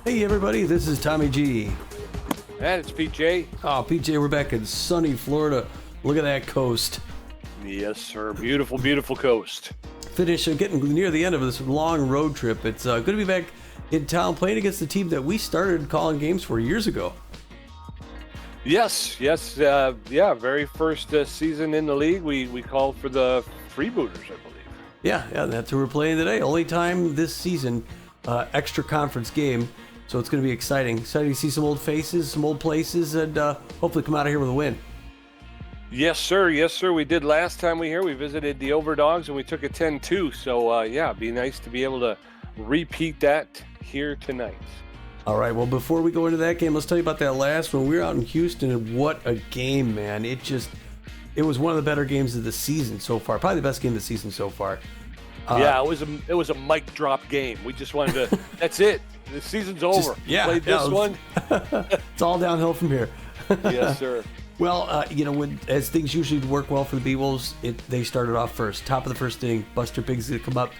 Hey everybody, this is Tommy G. And it's PJ. Oh, PJ, we're back in sunny Florida. Look at that coast. Yes, sir. Beautiful, beautiful coast. Getting near the end of this long road trip. It's good to be back in town playing against the team that we started calling games for years ago. Yes. Very first season in the league, we called for the Freebooters, I believe. Yeah, that's who we're playing today. Only time this season, extra conference game. So it's going to be exciting. Exciting to see some old faces, some old places, and hopefully come out of here with a win. Yes, sir. We did last time we visited the Overdogs and we took a 10-2. So, it'd be nice to be able to repeat that here tonight. All right, well, before we go into that game, let's tell you about that last one. We were out in Houston, and what a game, man. It was one of the better games of the season so far. Probably the best game of the season so far. It was a mic drop game. We just wanted to, that's it. The season's over. Played this one. It's all downhill from here. Yes, sir. Well, as things usually work well for the Beewolves, they started off first. Top of the first inning, Buster Biggs going to come up.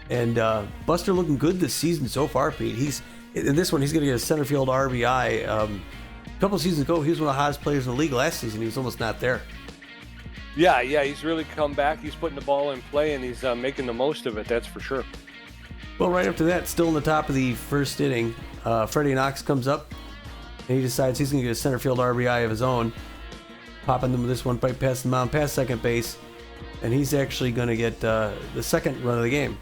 And Buster looking good this season so far, Pete. In this one, he's going to get a center field RBI. A couple seasons ago, he was one of the hottest players in the league. Last season, he was almost not there. Yeah, he's really come back. He's putting the ball in play, and he's making the most of it, that's for sure. Well, right after that, still in the top of the first inning, Freddie Knox comes up, and he decides he's going to get a center field RBI of his own, popping them with this one right past the mound, past second base, and he's actually going to get the second run of the game.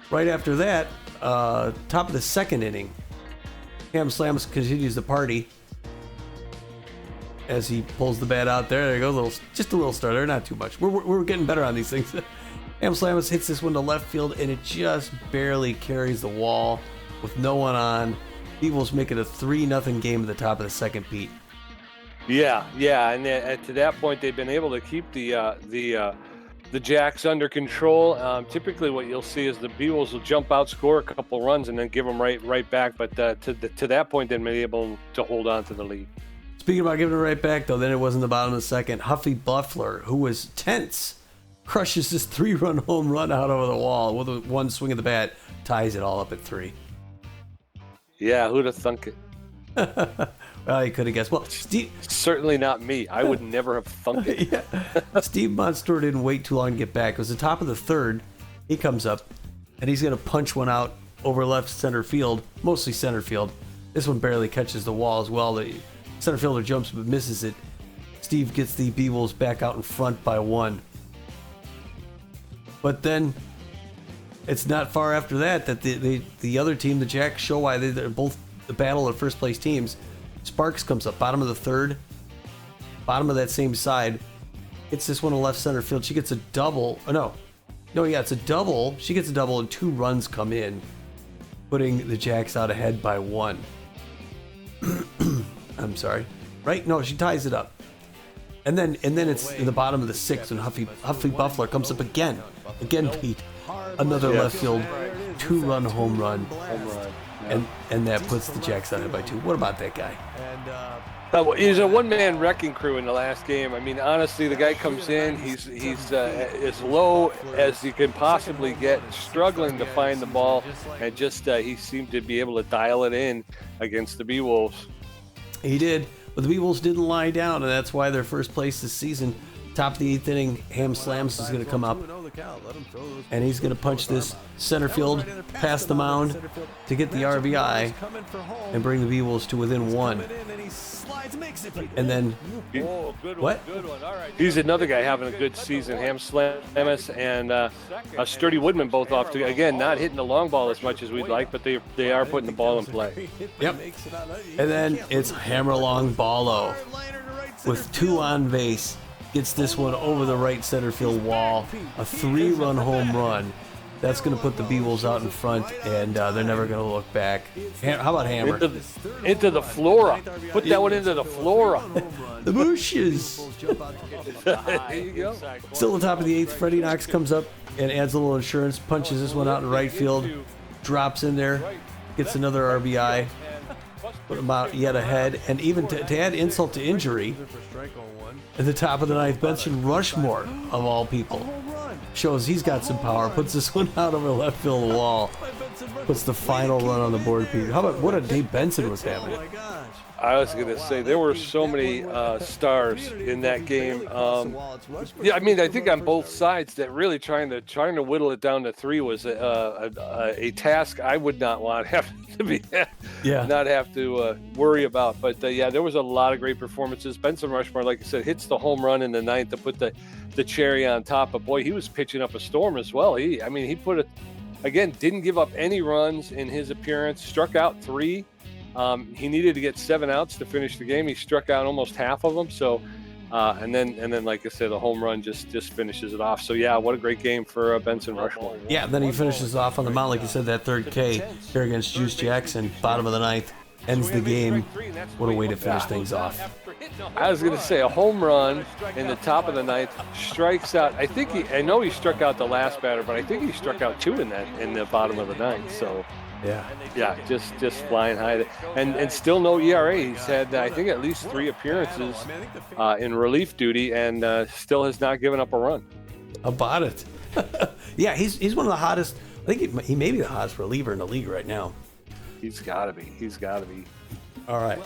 Right after that, top of the second inning, Ham Slams continues the party as he pulls the bat out there. There you go, just a little starter, not too much. We're getting better on these things. Ham Slamus hits this one to left field, and it just barely carries the wall with no one on. Beewolves make it a 3-0 game at the top of the second, Pete. Yeah, and to that point, they've been able to keep the Jacks under control. Typically, what you'll see is the Beewolves will jump out, score a couple runs, and then give them right back. But to that point, they've been able to hold on to the lead. Speaking about giving it right back, though, then it was in the bottom of the second. Huffy Buffler, who was tense, crushes this 3-run home run out over the wall with one swing of the bat, ties it all up at 3. Yeah, who'd have thunk it? Well, you could have guessed. Well, certainly not me. I would never have thunk it. Yeah. Steve Monster didn't wait too long to get back. It was the top of the third. He comes up, and he's going to punch one out over left center field, mostly center field. This one barely catches the wall as well. The center fielder jumps but misses it. Steve gets the Beewolves back out in front by 1. But then it's not far after that the other team, the Jacks, show why they're both the battle of first place teams. Sparks comes up, bottom of the third, bottom of that same side. Hits this one to left center field. She gets a double. It's a double. She gets a double, and 2 runs come in, putting the Jacks out ahead by 1. I'm sorry. Right? No, she ties it up. And then it's in the bottom of the 6th, and Huffy Buffler comes up again. Again, Pete. Another left field 2-run home run. And that puts the Jacks out ahead by 2. What about that guy? He's a one-man wrecking crew in the last game. I mean, honestly, the guy comes in. He's as low as you can possibly get, struggling to find the ball, and just he seemed to be able to dial it in against the Beewolves. He did, but the Beewolves didn't lie down, and that's why they're first place this season. Top of the 8th inning, Ham Slams is going to come up, and he's going to punch this center field past the mound to get the RBI and bring the Beewolves to within 1. And then, Good one. what? Good one. All right. He's another guy having a good season. Ham Slamus and Sturdy Woodman both off to, again, not hitting the long ball as much as we'd like, but they are putting the ball in play. Yep. And then it's Hammerlong Ballo with 2 on base. Gets this one over the right center field wall. A 3-run home run. That's going to put the Beewolves out in front, and they're never going to look back. How about Hammer? Into the flora. Put that one into the flora. The bushes. There you go. Still at the top of the 8th, Freddie Knox comes up and adds a little insurance, punches this one out in right field, drops in there, gets another RBI. put him out yet ahead. And even to add insult to injury, at the top of the ninth, Benson Rushmore, of all people, shows he's got some power, puts this one out over the left field wall, puts the final run on the board, Pete. How about what a day Benson was having? I was going to say, there were so many stars in that game. Yeah, I mean, I think on both sides that really trying to whittle it down to 3 was a task I would not want to have to be not have to worry about. But yeah, there was a lot of great performances. Benson Rushmore, like I said, hits the home run in the ninth to put the cherry on top. But boy, he was pitching up a storm as well. He put it again, didn't give up any runs in his appearance, struck out 3. He needed to get 7 outs to finish the game. He struck out almost half of them. So, and then, like I said, the home run just finishes it off. So yeah, what a great game for Benson Rushmore. Yeah, then he finishes off on the mound, like you said, that third K here against Juice Jackson, bottom of the ninth, ends the game. What a way to finish things off. I was going to say a home run in the top of the ninth, strikes out. I know he struck out the last batter, but I think he struck out 2 in the bottom of the ninth. So. Yeah, just flying high, and still no ERA. He's had I think at least 3 appearances in relief duty, and still has not given up a run. About it. Yeah, he's one of the hottest. I think he may be the hottest reliever in the league right now. He's got to be. All right.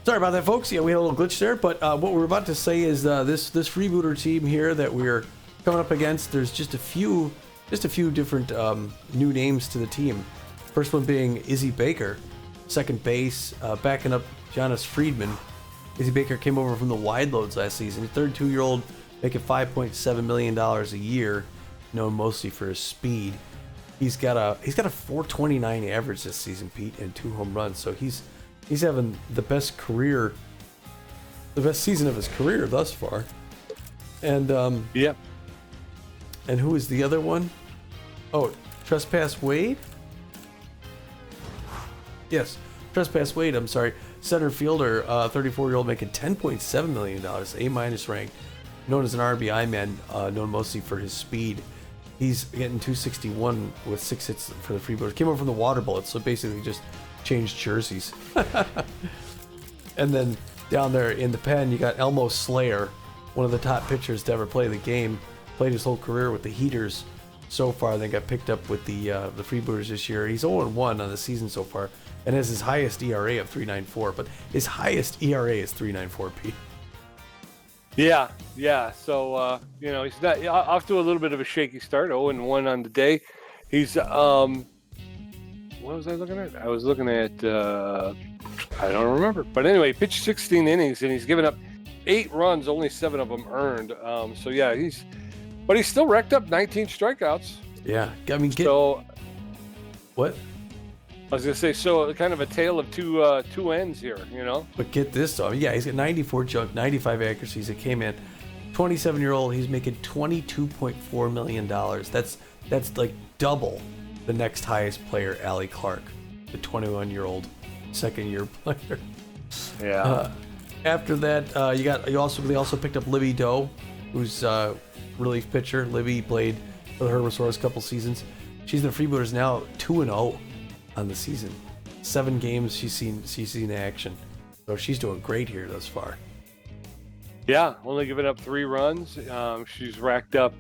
Sorry about that, folks. Yeah, we had a little glitch there, but what we're about to say is this Freebooter team here that we're coming up against. There's just a few different new names to the team. First one being Izzy Baker, second base, backing up Jonas Friedman. Izzy Baker came over from the Wide Loads last season. 32-year-old, making $5.7 million a year, known mostly for his speed. He's got a 4.29 average this season, Pete, and 2 home runs. So he's having the best season of his career thus far. And And who is the other one? Oh, Trespass Wade. Yes, Trespass Wade, I'm sorry. Center fielder, 34-year-old, making $10.7 million, A- ranked, known as an RBI man, known mostly for his speed. He's getting 261 with 6 hits for the Freebooters. Came over from the Water Bullets, so basically just changed jerseys. And then down there in the pen, you got Elmo Slayer, one of the top pitchers to ever play the game. Played his whole career with the Heaters so far. Then got picked up with the Freebooters this year. He's 0-1 on the season so far, and has his highest ERA of 3.94. But his highest ERA is 3.94, Pete. Yeah. So he's not off to a little bit of a shaky start. 0-1 on the day. He's what was I looking at? I was looking at I don't remember. But anyway, pitched 16 innings and he's given up 8 runs, only 7 of them earned. So yeah, he's still racked up 19 strikeouts. Yeah, I mean, what? I was gonna say, so kind of a tale of two ends here, you know. But get this though, yeah, he's got 94 junk, 95 accuracies. It came in. 27-year-old, he's making $22.4 million. That's like double the next highest player, Allie Clark, the 21-year-old second-year player. Yeah. After that, they also picked up Libby Doe, who's a relief pitcher. Libby played for the Herbosaurus a couple seasons. She's in the Freebooters now, 2-0 on the season. 7 games she's seen action, so she's doing great here thus far. Yeah, only giving up 3 runs. She's racked up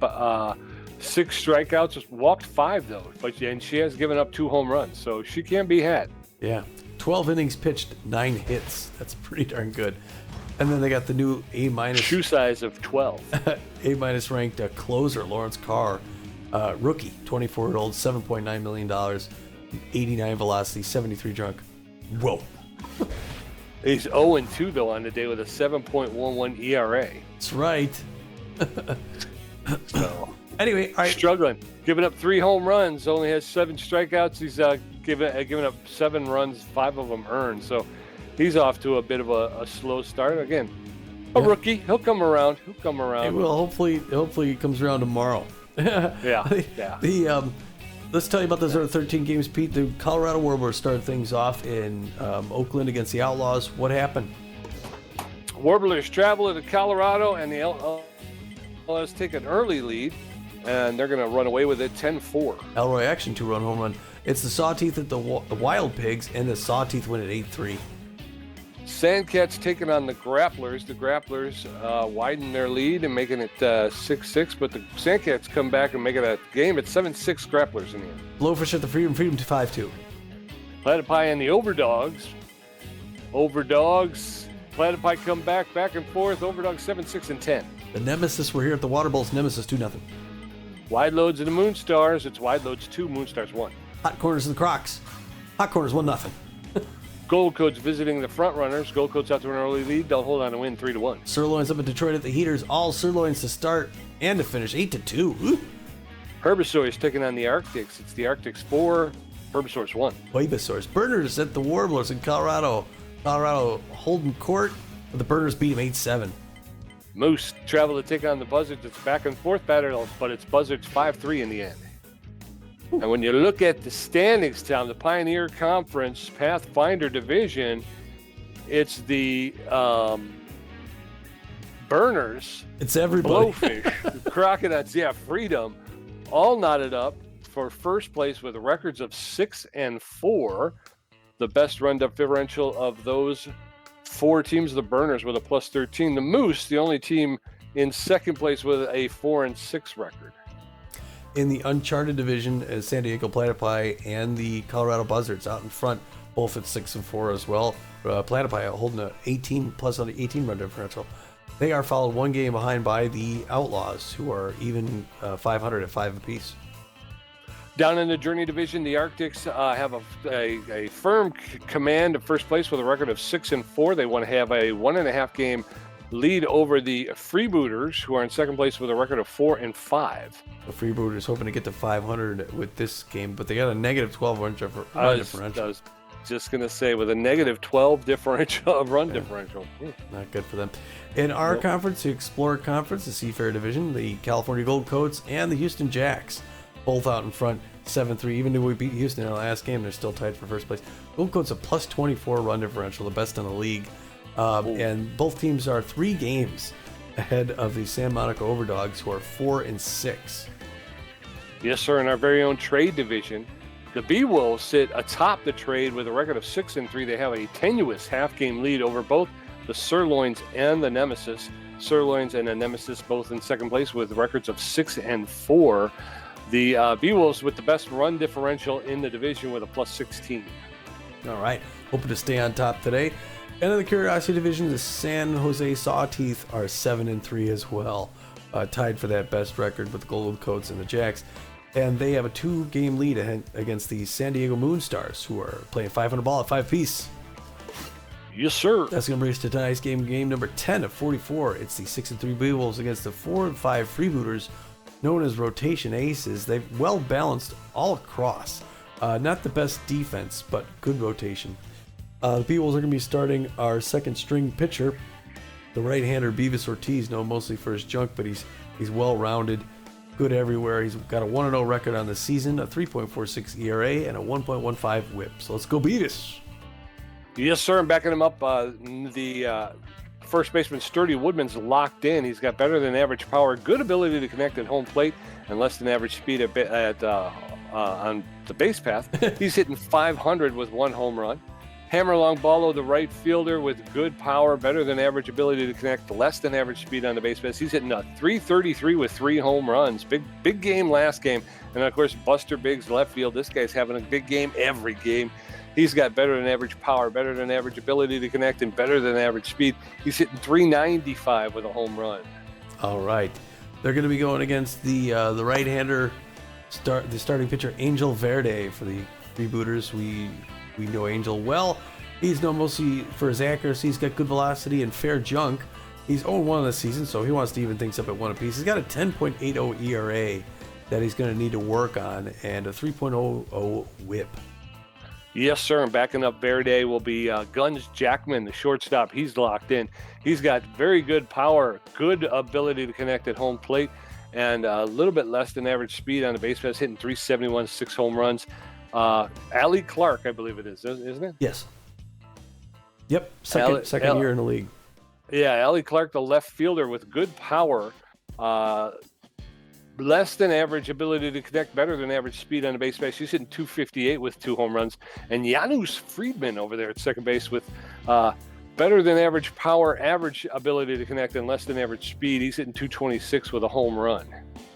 6 strikeouts, just walked 5 though. And she has given up 2 home runs, so she can't be had. Yeah, 12 innings pitched, 9 hits. That's pretty darn good. And then they got the new A- shoe size of 12. A- ranked closer, Lawrence Carr, rookie, 24-year-old, $7.9 million, 89 velocity, 73 drunk. Whoa. He's 0-2 though on the day with a 7.11 ERA. That's right. So anyway, all right. Struggling, giving up 3 home runs, only has 7 strikeouts. He's given up 7 runs, 5 of them earned. So he's off to a bit of a slow start. Again, rookie. He'll come around. He will. Hopefully he comes around tomorrow. Yeah. Let's tell you about those other 13 games, Pete. The Colorado Warblers started things off in Oakland against the Outlaws. What happened? Warblers travel to Colorado, and the Outlaws take an early lead, and they're going to run away with it 10-4. Elroy Action 2-run home run. It's the Sawteeth at the Wild Pigs, and the Sawteeth win at 8-3. Sandcats taking on the Grapplers. The Grapplers widen their lead and making it 6-6, but the Sandcats come back and make it a game at 7-6 Grapplers in the end. Blowfish at the Freedom to 5-2. Platypi and the Overdogs. Platypi come back and forth. Overdogs 7-6 and 10. The Nemesis, we're here at the Water Bowls. Nemesis 2-0. Wide Loads and the Moonstars. It's Wide Loads 2, Moonstars 1. Hot Corners and the Crocs. Hot Corners 1-0. Gold Coats visiting the front runners. Gold Coats out to an early lead. They'll hold on to win 3-1. Sirloins up in Detroit at the Heaters. All Sirloins to start and to finish 8-2. Ooh. Herbisaurs taking on the Arctics. It's the Arctics 4, Herbisaurs 1. Wavesaurs. Burners at the Warblers in Colorado. Colorado holding court, but the Burners beat them 8-7. Moose travel to take on the Buzzards. It's back and forth battle, but it's Buzzards 5-3 in the end. And when you look at the standings, Tom, the Pioneer Conference Pathfinder Division, it's the Burners. It's everybody. Blowfish, Crocodiles, Freedom, all knotted up for first place with records of 6-4. The best run differential of those four teams, the Burners with a +13. The Moose, the only team in second place with a 4-6 record. In the Uncharted Division, San Diego Platypi and the Colorado Buzzards out in front, both at 6-4 as well. Platypi holding an 18 run differential. They are followed one game behind by the Outlaws, who are even 500 at 5 apiece. Down in the Journey Division, the Arctics have a firm command of first place with a record of 6-4. They want to have a 1.5 game lead over the Freebooters, who are in second place with a record of 4-5. The Freebooters hoping to get to 500 with this game, but they got a negative 12 run differential. I was just going to say, with a negative 12 run differential. Not good for them. In our conference, the Explorer Conference, the Seafair Division, the California Gold Coats, and the Houston Jacks, both out in front, 7-3. Even though we beat Houston in the last game, they're still tied for first place. Gold Coats a +24 run differential, the best in the league. And both teams are 3 games ahead of the San Monica Overdogs, who are 4-6. Yes, sir. In our very own trade division, the Beewolves sit atop the trade with a record of 6-3. They have a tenuous half-game lead over both the Sirloins and the Nemesis. Sirloins and the Nemesis both in second place with records of 6-4. The Beewolves with the best run differential in the division with a +16. All right. Hoping to stay on top today. And in the Curiosity Division, the San Jose Sawteeth are 7-3 as well, tied for that best record with the Gold Coats and the Jacks. And they have a 2-game lead against the San Diego Moonstars, who are playing 500 ball at 5 apiece. Yes, sir. That's going to bring us to tonight's game number 10 of 44. It's the 6-3 Beewolves against the 4-5 Freebooters, known as Rotation Aces. They've well balanced all across. Not the best defense, but good rotation. The Beewolves are going to be starting our second string pitcher, the right-hander Beavis Ortiz, known mostly for his junk, but he's well-rounded, good everywhere. He's got a 1-0 record on the season, a 3.46 ERA, and a 1.15 whip. So let's go Beavis. Yes, sir. And backing him up, the first baseman Sturdy Woodman's locked in. He's got better than average power, good ability to connect at home plate, and less than average speed on the base path. He's hitting 500 with 1 home run. Hammer Long Ballo, the right fielder with good power, better than average ability to connect, less than average speed on the base pass. He's hitting a 333 with 3 home runs. Big game last game. And of course, Buster Biggs, left field. This guy's having a big game every game. He's got better than average power, better than average ability to connect, and better than average speed. He's hitting 395 with a home run. All right. They're going to be going against the right-hander, the starting pitcher, Angel Verde for the Freebooters. We know Angel well. He's known mostly for his accuracy. He's got good velocity and fair junk. He's 0-1 in the season, so he wants to even things up at 1 apiece. He's got a 10.80 ERA that he's going to need to work on, and a 3.00 whip. Yes, sir. And backing up Verde will be Guns Jackman, the shortstop. He's locked in. He's got very good power, good ability to connect at home plate, and a little bit less than average speed on the base pass, hitting 371, 6 home runs. Allie Clark, I believe it is, isn't it? Yes. Yep. Second year in the league. Yeah, Allie Clark, the left fielder with good power. less than average ability to connect, better than average speed on the base pass. He's hitting 258 with 2 home runs. And Janusz Friedman over there at second base with better than average power, average ability to connect, and less than average speed. He's hitting 226 with a home run.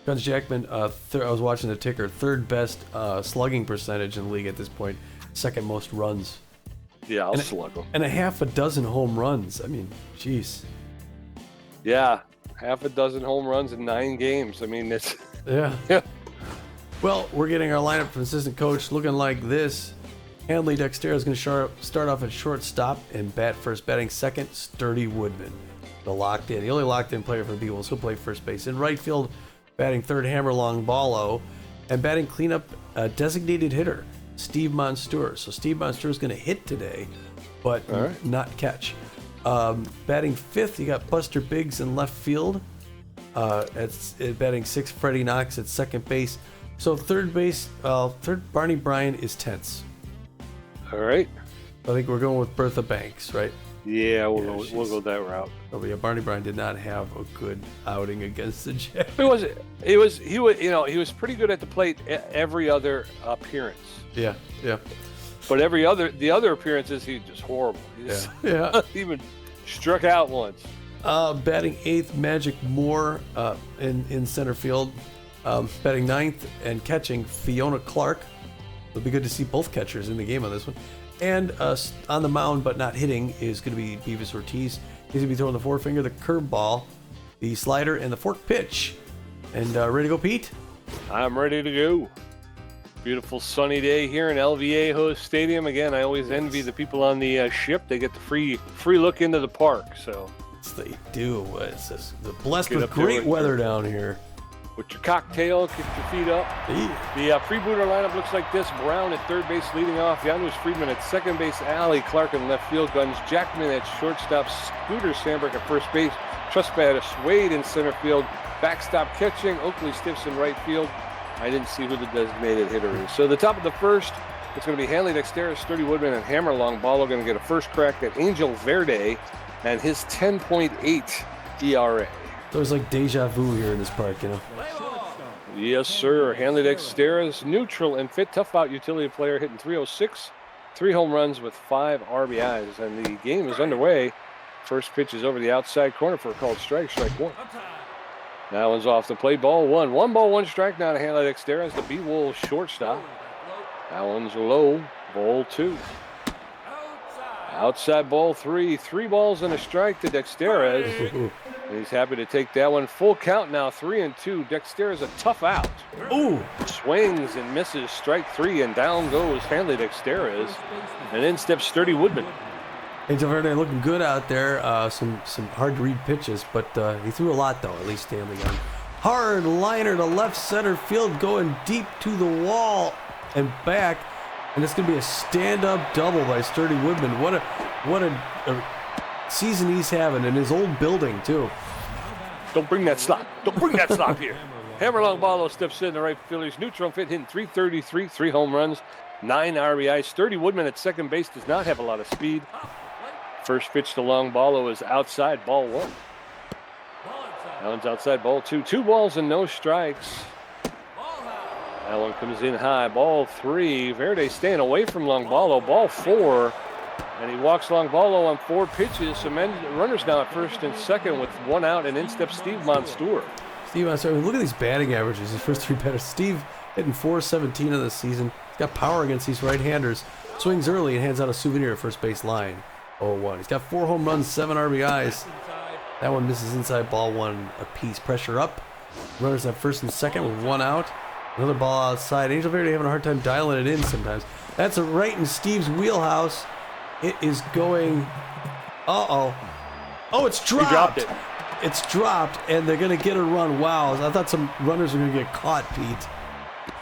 Guns Jackman, I was watching the ticker, third best slugging percentage in the league at this point, second most runs. Yeah, I'll slug him. And a half a dozen home runs. I mean, jeez. Yeah, half a dozen home runs in 9 games. I mean, it's... Yeah. Well, we're getting our lineup from assistant coach looking like this. Hanley Dexter is going to start off at shortstop and bat first. Batting second, Sturdy Woodman. The locked in. The only locked in player for the Beewolves. He'll play first base. In right field, batting third, Hammerlong Ballo. And batting cleanup, designated hitter, Steve Monstour. So Steve Monstour is going to hit today, but not catch. Batting fifth, you got Buster Biggs in left field. Batting sixth, Freddie Knox at second base. So third, Barney Bryan is tense. All right. I think we're going with Bertha Banks, right? Yeah, we'll go that route. Oh, yeah, Barney Bryan did not have a good outing against the Jets. He was pretty good at the plate every other appearance. Yeah. But the other appearances, he's just horrible. He even struck out once. Batting eighth, Magic Moore in center field. Batting ninth and catching, Fiona Clark. It'll be good to see both catchers in the game on this one. And on the mound but not hitting is going to be Beavis Ortiz. He's going to be throwing the forefinger, the curveball, the slider, and the fork pitch. And ready to go, Pete? I'm ready to go. Beautiful sunny day here in El Viejo Stadium. Again, I always envy the people on the ship. They get the free look into the park. So they do. They're blessed with great weather down here. With your cocktail, kick your feet up. The Freebooter lineup looks like this. Brown at third base leading off. Janusz Friedman at second base. Allie Clark in left field. Guns Jackman at shortstop. Scooter Sandberg at first base. Trustbad Wade in center field. Backstop catching. Oakley Stiffs in right field. I didn't see who the designated hitter is. So the top of the first, it's going to be Hanley Dexter, Sturdy Woodman, and Hammerlong Ballo going to get a first crack at Angel Verde and his 10.8 ERA. There's like deja vu here in this park, you know. Yes, sir. Hanley Dexter is neutral and fit, tough out utility player, hitting 306, 3 home runs with 5 RBIs, and the game is underway. First pitch is over the outside corner for a called strike one. That one's off the plate, ball 1. 1 ball, 1 strike now to Hanley Dexter as the Beewolves shortstop. That one's low, ball 2. Outside ball 3. 3 balls and a strike to Dexter. He's happy to take that one. Full count now, 3-2. Dexter is a tough out. Ooh! Swings and misses, strike 3, and down goes Hanley Dexter. And in steps Sturdy Woodman. Angel Verde looking good out there. Some hard to read pitches, but he threw a lot though. At least Stanley got hard liner to left center field, going deep to the wall and back. And it's going to be a stand-up double by Sturdy Woodman. What a season he's having in his old building too. Don't bring that slop. Don't bring that slop here. Hammerlong Ballo steps in the right field. He's neutral fit, hitting 333, 3 home runs, 9 RBIs. Sturdy Woodman at second base does not have a lot of speed. First pitch to Long Ballo is outside, ball 1. That one's outside, ball 2. 2 balls and no strikes. That one comes in high, ball 3. Verde staying away from Long Ballo, ball 4. And he walks Long Ballo on 4 pitches. Some runners now at first and second with 1 out, and in steps Steve Monstour. Look at these batting averages. His first 3 batters. Steve hitting .417 of the season. He's got power against these right-handers. Swings early and hands out a souvenir at first base line. 0-1. He's got 4 home runs, 7 RBIs. That one misses inside, ball 1 apiece. Pressure up. Runners at first and second with 1 out. Another ball outside. Angel Verde having a hard time dialing it in sometimes. That's right in Steve's wheelhouse. It is going. Oh, it's dropped. He dropped it. It's dropped, and they're going to get a run. Wow. I thought some runners were going to get caught, Pete.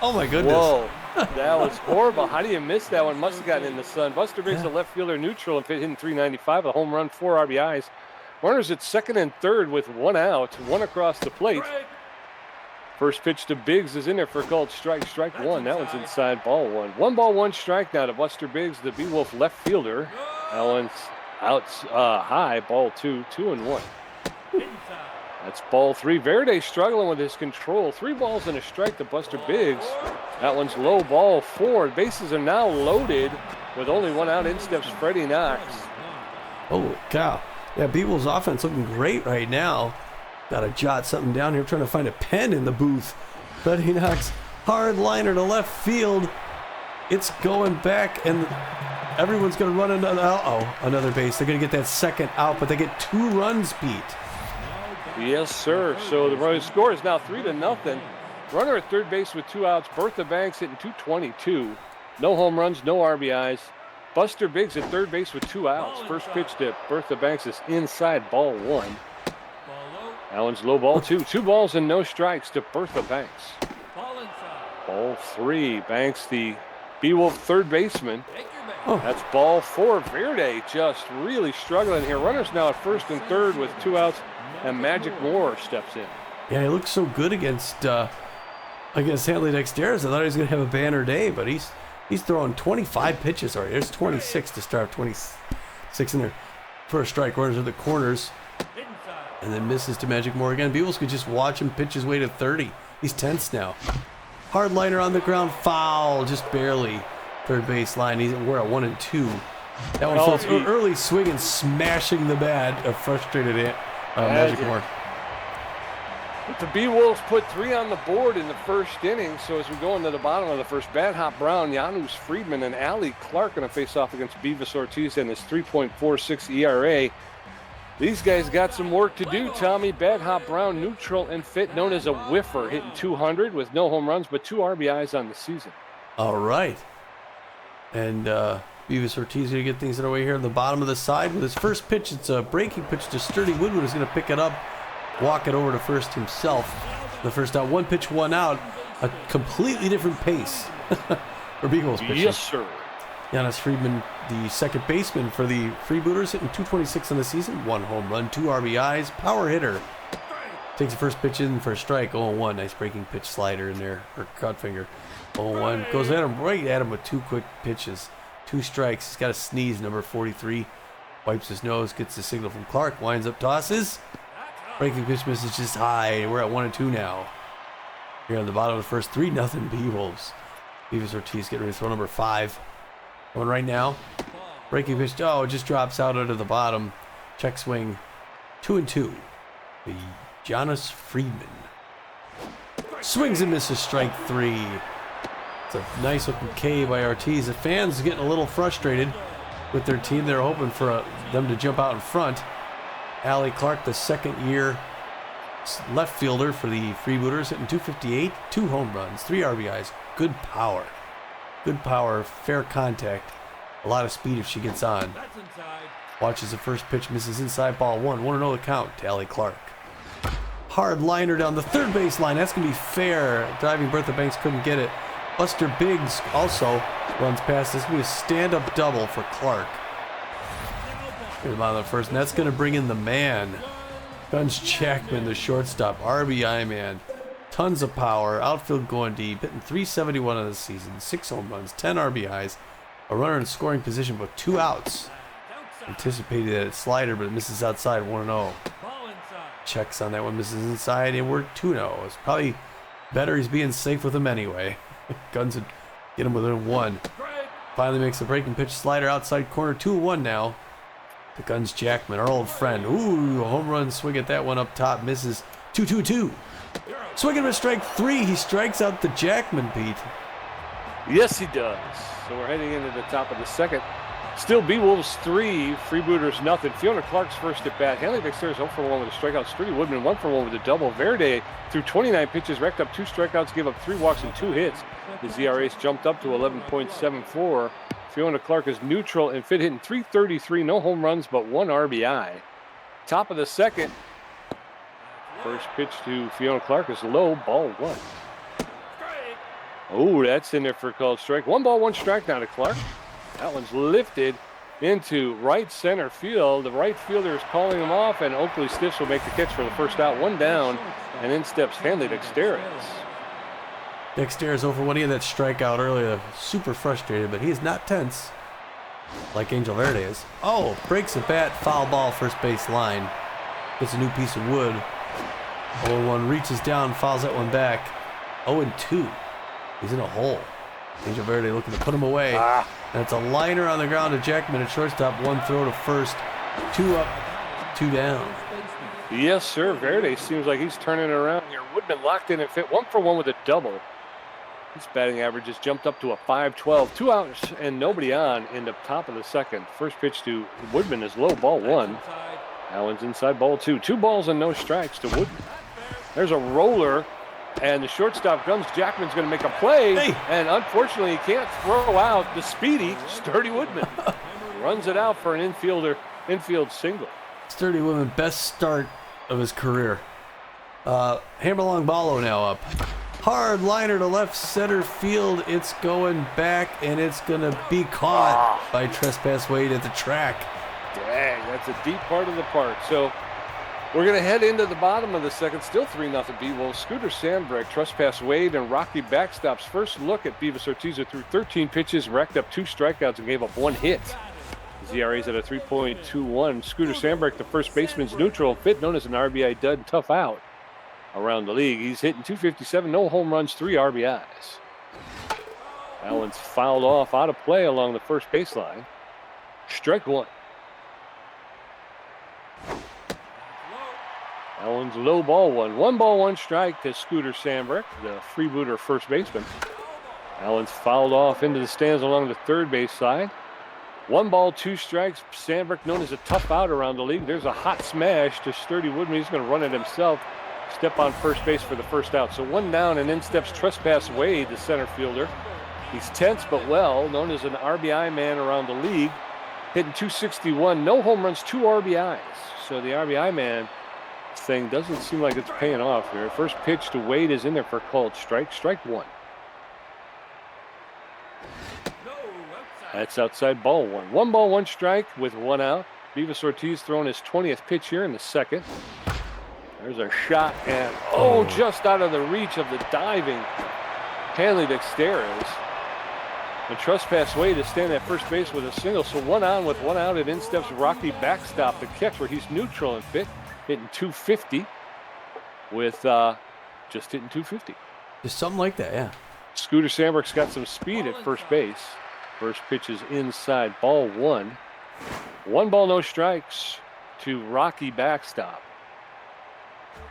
Oh, my goodness. Whoa. That was horrible. How do you miss that one? Must have gotten in the sun. Buster Biggs, the left fielder, neutral, and fit hitting 395, a home run, 4 RBIs. Runners at second and third with 1 out, 1 across the plate. First pitch to Biggs is in there for a called strike 1. That one's inside, ball 1. 1 ball, 1 strike now to Buster Biggs, the Beewolf left fielder. That one's out high, ball 2, 2-1. That's ball 3. Verde struggling with his control. 3 balls and a strike to Buster Biggs. That one's low, ball 4. Bases are now loaded with only 1 out. In steps Freddie Knox. Oh, cow. Yeah, Beewolves offense looking great right now. Got to jot something down here. Trying to find a pen in the booth. Freddie Knox, hard liner to left field. It's going back, and everyone's going to run another base. They're going to get that second out, but they get 2 runs beat. Yes, sir. So the score is now 3-0. Runner at third base with 2 outs. Bertha Banks hitting .222. No home runs, no RBIs. Buster Biggs at third base with 2 outs. First pitch to Bertha Banks is inside, ball 1. That one's low, ball 2. 2 balls and no strikes to Bertha Banks. Ball 3. Banks, the Beewolf third baseman. Oh. That's ball 4. Verde just really struggling here. Runners now at first and third with 2 outs, and Magic Moore steps in. Yeah, he looks so good against Hanley Dexteris. I thought he was going to have a banner day, but he's throwing 25 pitches already. There's 26 to start, 26 in there. First strike, runners at the corners, and then misses to Magic Moore again. Beewolves could just watch him pitch his way to 30. He's tense now. Hard liner on the ground, foul, just barely. Third base line. We're at 1 and 2. That one falls early swing and smashing the bat. A frustrated Magic Moore. But the Beewolves put 3 on the board in the first inning. So as we go into the bottom of the first, Bad Hop Brown, Janusz Friedman, and Allie Clark going to face off against Beavis Ortiz and his 3.46 ERA. These guys got some work to do, Tommy. Bad Hop Brown, neutral and fit, known as a whiffer, hitting .200 with no home runs, but 2 RBIs on the season. All right. And Beavis Ortiz going to get things underway here on the bottom of the side. With his first pitch, it's a breaking pitch to Sturdy Woodward. Is going to pick it up, walk it over to first himself. The first out, 1 pitch, 1 out. A completely different pace for Beewolves pitching. Yes, sir. Janusz Friedman, the second baseman for the Freebooters, hitting .226 in the season. 1 home run, 2 RBIs, power hitter. Takes the first pitch in for a strike, 0-1. Nice breaking pitch slider in there, or cut finger. 0-1. Goes at him, right at him with 2 quick pitches. 2 strikes. He's got a sneeze, number 43. Wipes his nose, gets the signal from Clark, winds up, tosses. Breaking pitch misses just high. We're at 1 and 2 now. Here on the bottom of the first, 3-0 Beewolves. Beavis Ortiz getting ready to throw number 5. Going right now. Breaking pitch. Oh, it just drops out under the bottom. Check swing. 2 and 2. The Janusz Friedman. Swings and misses, strike 3. It's a nice looking K by Ortiz. The fans are getting a little frustrated with their team. They're hoping for them to jump out in front. Allie Clark, the second-year left fielder for the Freebooters, hitting .258, 2 home runs, 3 RBIs. Good power. Good power, fair contact. A lot of speed if she gets on. Watches the first pitch, misses inside, ball 1. 1-0 the count to Allie Clark. Hard liner down the third base line. That's going to be fair. Driving Bertha Banks couldn't get it. Buster Biggs also runs past. This is going to be a stand-up double for Clark. Get him out of the first, and that's going to bring in the man. Guns Jackman, the shortstop. RBI man. Tons of power. Outfield going deep. Hitting .371 of the season. 6 home runs, 10 RBIs. A runner in scoring position with 2 outs. Anticipated that it's slider, but it misses outside. 1-0. Checks on that one, misses inside, and we're 2-0. It's probably better he's being safe with him anyway. Guns would get him within 1. Finally makes a breaking pitch slider outside corner. 2-1 now. The Guns Jackman, our old friend. Ooh, a home run swing at that one up top. Misses. 2-2-2. Swinging with strike 3. He strikes out the Jackman, Pete. Yes, he does. So we're heading into the top of the second. Still Beewolves 3, Freebooters nothing. Fiona Clark's first at bat. Hanley Dexteris 0 for 1 with a strikeout. Sturdy Woodman 1 for 1 with a double. Verde through 29 pitches, racked up 2 strikeouts, gave up 3 walks and 2 hits. His ERA's jumped up to 11.74. Fiona Clark is neutral and fit, hitting .333. No home runs, but 1 RBI. Top of the second. First pitch to Fiona Clark is low, ball 1. Oh, that's in there for a called strike. 1 ball, 1 strike now to Clark. That one's lifted into right center field. The right fielder is calling him off, and Oakley Stiffs will make the catch for the first out. 1 down, and in steps Hanley Dexteris. Dexteris over 1. He had that strikeout earlier. Super frustrated, but he is not tense like Angel Verde is. Oh, breaks the bat, foul ball, first base line. Gets a new piece of wood. 0-1 reaches down, fouls that one back. 0-2. He's in a hole. Angel Verde looking to put him away. And it's a liner on the ground to Jackman at shortstop. One throw to first. 2 up, 2 down. Yes, sir. Verde seems like he's turning it around here. Woodman locked in and fit 1 for 1 with a double. His batting average has jumped up to a .512. 2 outs and nobody on in the top of the second. First pitch to Woodman is low, ball 1. Allen's inside, ball 2. 2 balls and no strikes to Woodman. There's a roller, and the shortstop comes. Jackman's going to make a play, and unfortunately he can't throw out the speedy Sturdy Woodman. Runs it out for an infield single. Sturdy Woodman, best start of his career. Hammerlong Ballo now up. Hard liner to left center field. It's going back, and it's going to be caught by Trespass Wade at the track. Dang, that's a deep part of the park. So we're going to head into the bottom of the second. Still 3-0 Beewolves. Scooter Sandberg, Trespass Wade, and Rocky Backstop's first look at Beavis Ortiz threw 13 pitches, racked up 2 strikeouts, and gave up 1 hit. His ERA's at a 3.21. Scooter Sandberg, the first baseman's neutral, fit known as an RBI dud, tough out around the league. He's hitting .257, no home runs, 3 RBIs. Allen's fouled off out of play along the first baseline. Strike 1. Allen's low, ball 1. 1 ball, 1 strike to Scooter Sandberg, the Freebooter first baseman. Allen's fouled off into the stands along the third base side. 1 ball, 2 strikes. Sandberg known as a tough out around the league. There's a hot smash to Sturdy Woodman. He's going to run it himself. Step on first base for the first out. So 1 down, and in steps Trespass Wade, the center fielder. He's tense but well, known as an RBI man around the league. Hitting .261, no home runs, 2 RBIs. So the RBI man thing doesn't seem like it's paying off here. First pitch to Wade is in there for a called strike. Strike 1. That's outside, ball 1. 1 ball, 1 strike with 1 out. Beavis Ortiz throwing his 20th pitch here in the second. There's a shot, and just out of the reach of the diving Hanley Dexteres. And Trespass Wade is standing at first base with a single. So 1 on with 1 out, and in steps Rocky Backstop, the catcher. He's neutral and fit, hitting .250 with just hitting .250. Just something like that, yeah. Scooter Sandberg's got some speed at first base. First pitch is inside, ball 1. 1 ball, no strikes to Rocky Backstop.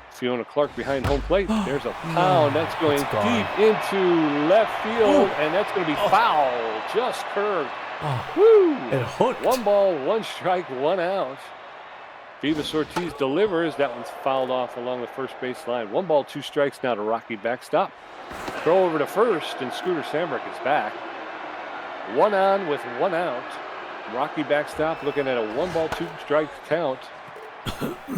Fiona Clark behind home plate. There's a pound. That's going deep into left field, and that's going to be foul. Just curved. Woo! It hooked. 1 ball, 1 strike, 1 out. Beavis Ortiz delivers. That one's fouled off along the first base line. 1 ball, 2 strikes now to Rocky Backstop. Throw over to first, and Scooter Sandberg is back. 1 on with 1 out. Rocky Backstop looking at a 1 ball, 2 strike count.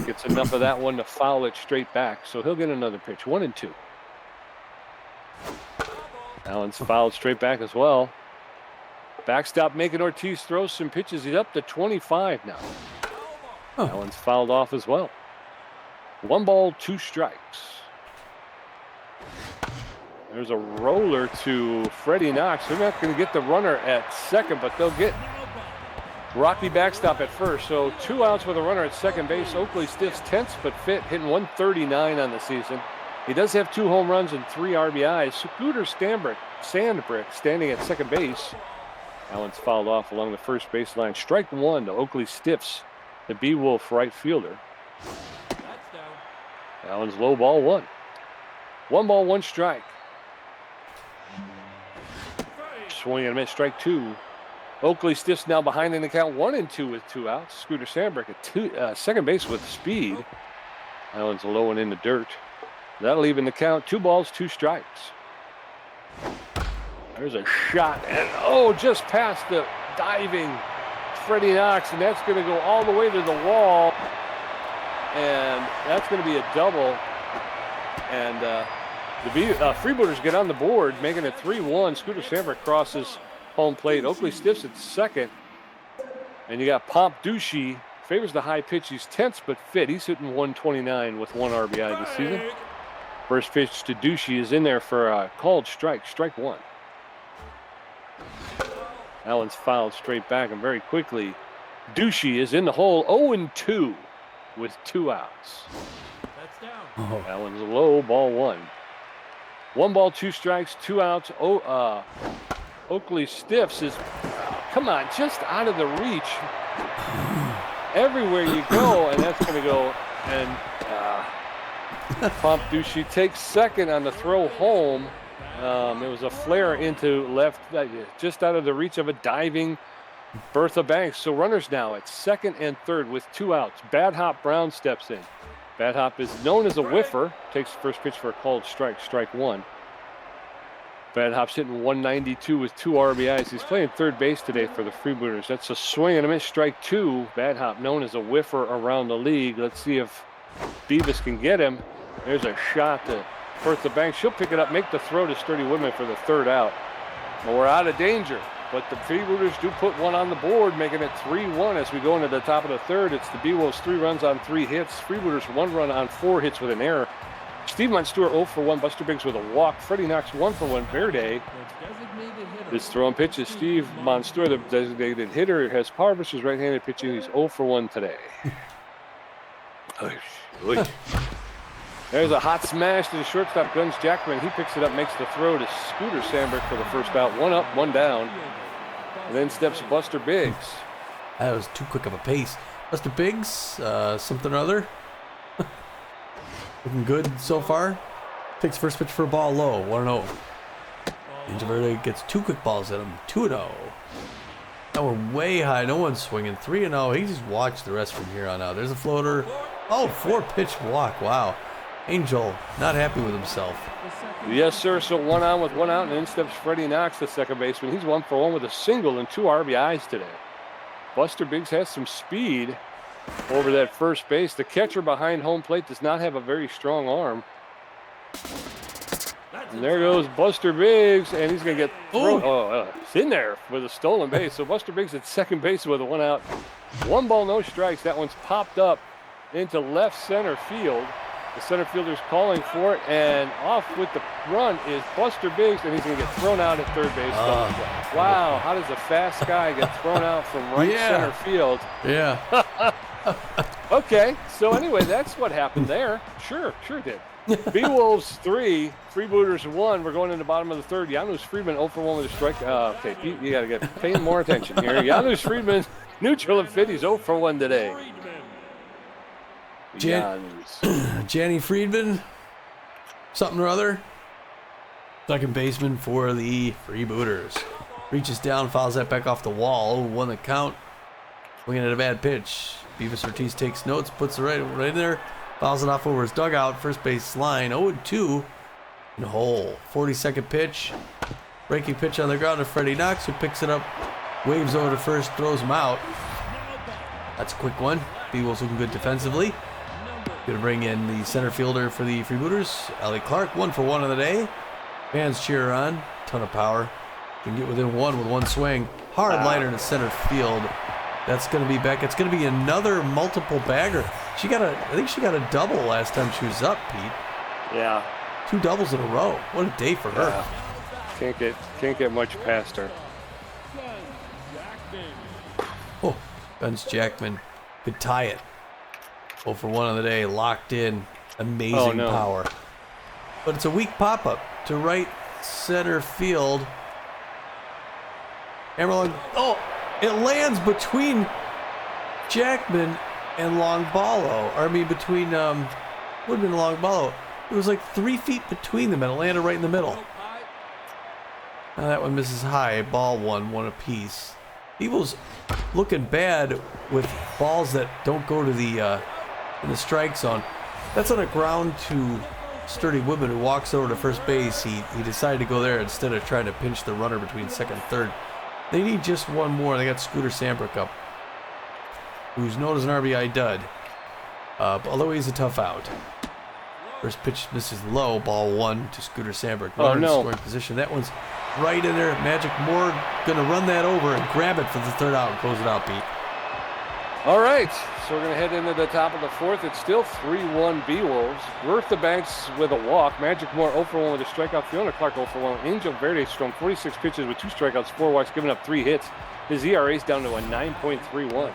Gets enough of that one to foul it straight back, so he'll get another pitch. 1-2. Allen's fouled straight back as well. Backstop making Ortiz throw some pitches. He's up to 25 now. Allen's fouled off as well. 1 ball, 2 strikes. There's a roller to Freddie Knox. They're not going to get the runner at second, but they'll get Rocky Backstop at first. So 2 outs with a runner at second base. Oakley Stiff's tense but fit, hitting .139 on the season. He does have 2 home runs and 3 RBIs. Scooter Sandberg standing at second base. Allen's fouled off along the first baseline. Strike 1 to Oakley Stiff's, the Beewolf right fielder. Allen's low, ball 1. 1 ball, 1 strike. Swing and a miss, strike 2. Oakley Stiff's now behind in the count, 1-2 with 2 outs. Scooter Sandberg at second base with speed. Allen's low and in the dirt. That'll even the count. 2 balls, 2 strikes. There's a shot, and just past the diving Freddie Knox, and that's going to go all the way to the wall. And that's going to be a double. And the Freebooters get on the board, making it 3-1. Scooter Sandberg crosses home plate. Oakley Stiff's at second. And you got Pomp Ducey, favors the high pitch. He's tense but fit. He's hitting .129 with 1 RBI this season. First pitch to Ducey is in there for a called strike. Strike 1. Allen's fouled straight back, and very quickly, Ducey is in the hole. 0-2 with 2 outs. That's down. Oh. That one's low, ball 1. 1 ball, 2 strikes, 2 outs. Oakley Stiffs is, come on, just out of the reach. Everywhere you go, and that's going to go. And Pompducci takes second on the throw home. It was a flare into left, just out of the reach of a diving Bertha Banks. So runners now at second and third with 2 outs. Bad Hop Brown steps in. Bad Hop is known as a whiffer. Takes the first pitch for a called strike, strike 1. Bad Hop's hitting 192 with 2 RBIs. He's playing third base today for the Freebooters. That's a swing and a miss, strike 2. Bad Hop known as a whiffer around the league. Let's see if Beavis can get him. There's a shot to Bertha Banks. She'll pick it up, make the throw to Sturdy Woodman for the 3rd out. Well, we're out of danger, but the Freebooters do put one on the board, making it 3-1 as we go into the top of the 3rd. It's the Beewolves 3 runs on 3 hits. Freebooters 1 run on 4 hits with an error. Steve Monstewart 0 for 1. Buster Biggs with a walk. Freddie Knox 1 for 1. Verde. This throw and pitch is Steve Monstewart, the designated hitter, has power versus right-handed pitching. He's 0 for 1 today. There's a hot smash to the shortstop, Guns Jackman. He picks it up, makes the throw to Scooter Sandberg for the 1st out. 1 up, 1 down. And then steps Buster Biggs. That was too quick of a pace. Buster Biggs, something or other. Looking good so far. Takes first pitch for a ball low, 1-0. Verde gets 2 quick balls at him, 2-0. Now we're way high, no one's swinging, 3-0. He just watched the rest from here on out. There's a floater. Oh, 4-pitch walk, wow. Angel not happy with himself. Yes, sir. So 1 on with 1 out, and then steps Freddie Knox, the second baseman. He's 1 for 1 with a single and 2 RBIs today. Buster Biggs has some speed over that first base. The catcher behind home plate does not have a very strong arm. And there goes Buster Biggs, and he's going to get thrown. It's in there with a stolen base. So Buster Biggs at second base with a 1 out. 1 ball, no strikes. That one's popped up into left center field. The center fielder's calling for it, and off with the run is Buster Biggs, and he's going to get thrown out at third base. Wow, how does a fast guy get thrown out from center field? Yeah. Okay, so anyway, that's what happened there. Sure did. Beewolves 3, Freebooters 1. We're going in the bottom of the 3rd. Janusz Friedman 0 for 1 with a strike. Okay, you got to get paying more attention here. Janusz Friedman neutral and fit. He's 0 for 1 today. Janny Friedman, something or other. Second baseman for the Freebooters. Reaches down, fouls that back off the wall. 0-1 the count. Swinging at a bad pitch. Beavis Ortiz takes notes, puts it right in there. Fouls it off over his dugout. First base line. 0-2 in the hole. 42nd pitch. Breaking pitch on the ground to Freddie Knox, who picks it up, waves over to first, throws him out. That's a quick one. Beewolves looking good defensively. Going to bring in the center fielder for the Freebooters, Allie Clark, 1 for 1 on the day. Fans cheer her on. Ton of power. Can get within 1 with 1 swing. Hard liner to center field. That's going to be back. It's going to be another multiple bagger. I think she got a double last time she was up, Pete. Yeah. 2 doubles in a row. What a day for her. Can't get much past her. Oh, Benz Jackman could tie it. 0 for 1 on the day, locked in, amazing power. But it's a weak pop-up to right center field. Hammerlong, it lands between Jackman and Longballo. Between Woodman and Longballo. It was like 3 feet between them, and it landed right in the middle. Now that one misses high, ball 1 apiece. Beewolves looking bad with balls that don't go to the in the strike zone. That's on a ground to Sturdy Woodman, who walks over to first base. He decided to go there instead of trying to pinch the runner between second and third. They need just 1 more. They got Scooter Sandberg up, who's known as an RBI dud, although he's a tough out. First pitch misses low, ball 1 to Scooter Sandberg. Runner in scoring position. That one's right in there. Magic Moore going to run that over and grab it for the 3rd out and close it out, Pete. All right, so we're going to head into the top of the 4th. It's still 3-1 Beewolves. Bertha Banks with a walk. Magic Moore 0 for 1 with a strikeout. Fiona Clark 0 for 1. Angel Verde strong 46 pitches with 2 strikeouts, 4 walks, giving up 3 hits. His ERA is down to a 9.31.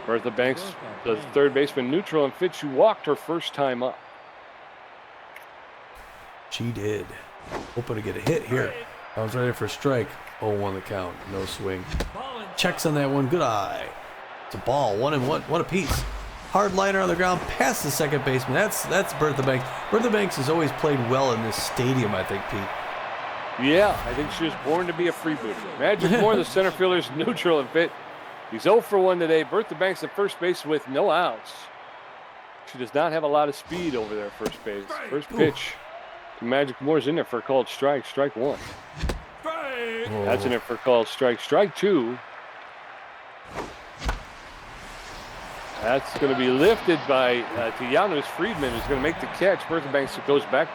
Bertha Banks, the 3rd baseman, neutral and fit. She walked her first time up. She did. Hoping to get a hit here. I was ready for a strike. 0-1 the count. No swing. Checks on that one. Good eye. It's a ball. 1-1. One apiece. Hard liner on the ground past the second baseman. That's Bertha Banks. Bertha Banks has always played well in this stadium, I think, Pete. Yeah, I think she was born to be a freebooter. Magic Moore, the center fielder's neutral and fit. He's 0 for 1 today. Bertha Banks at first base with no outs. She does not have a lot of speed over there at first base. First pitch to Magic Moore's in there for a called strike. Strike 1. That's in there for a called strike. Strike 2. That's going to be lifted by Tijanus Friedman, who's going to make the catch. Bertha Banks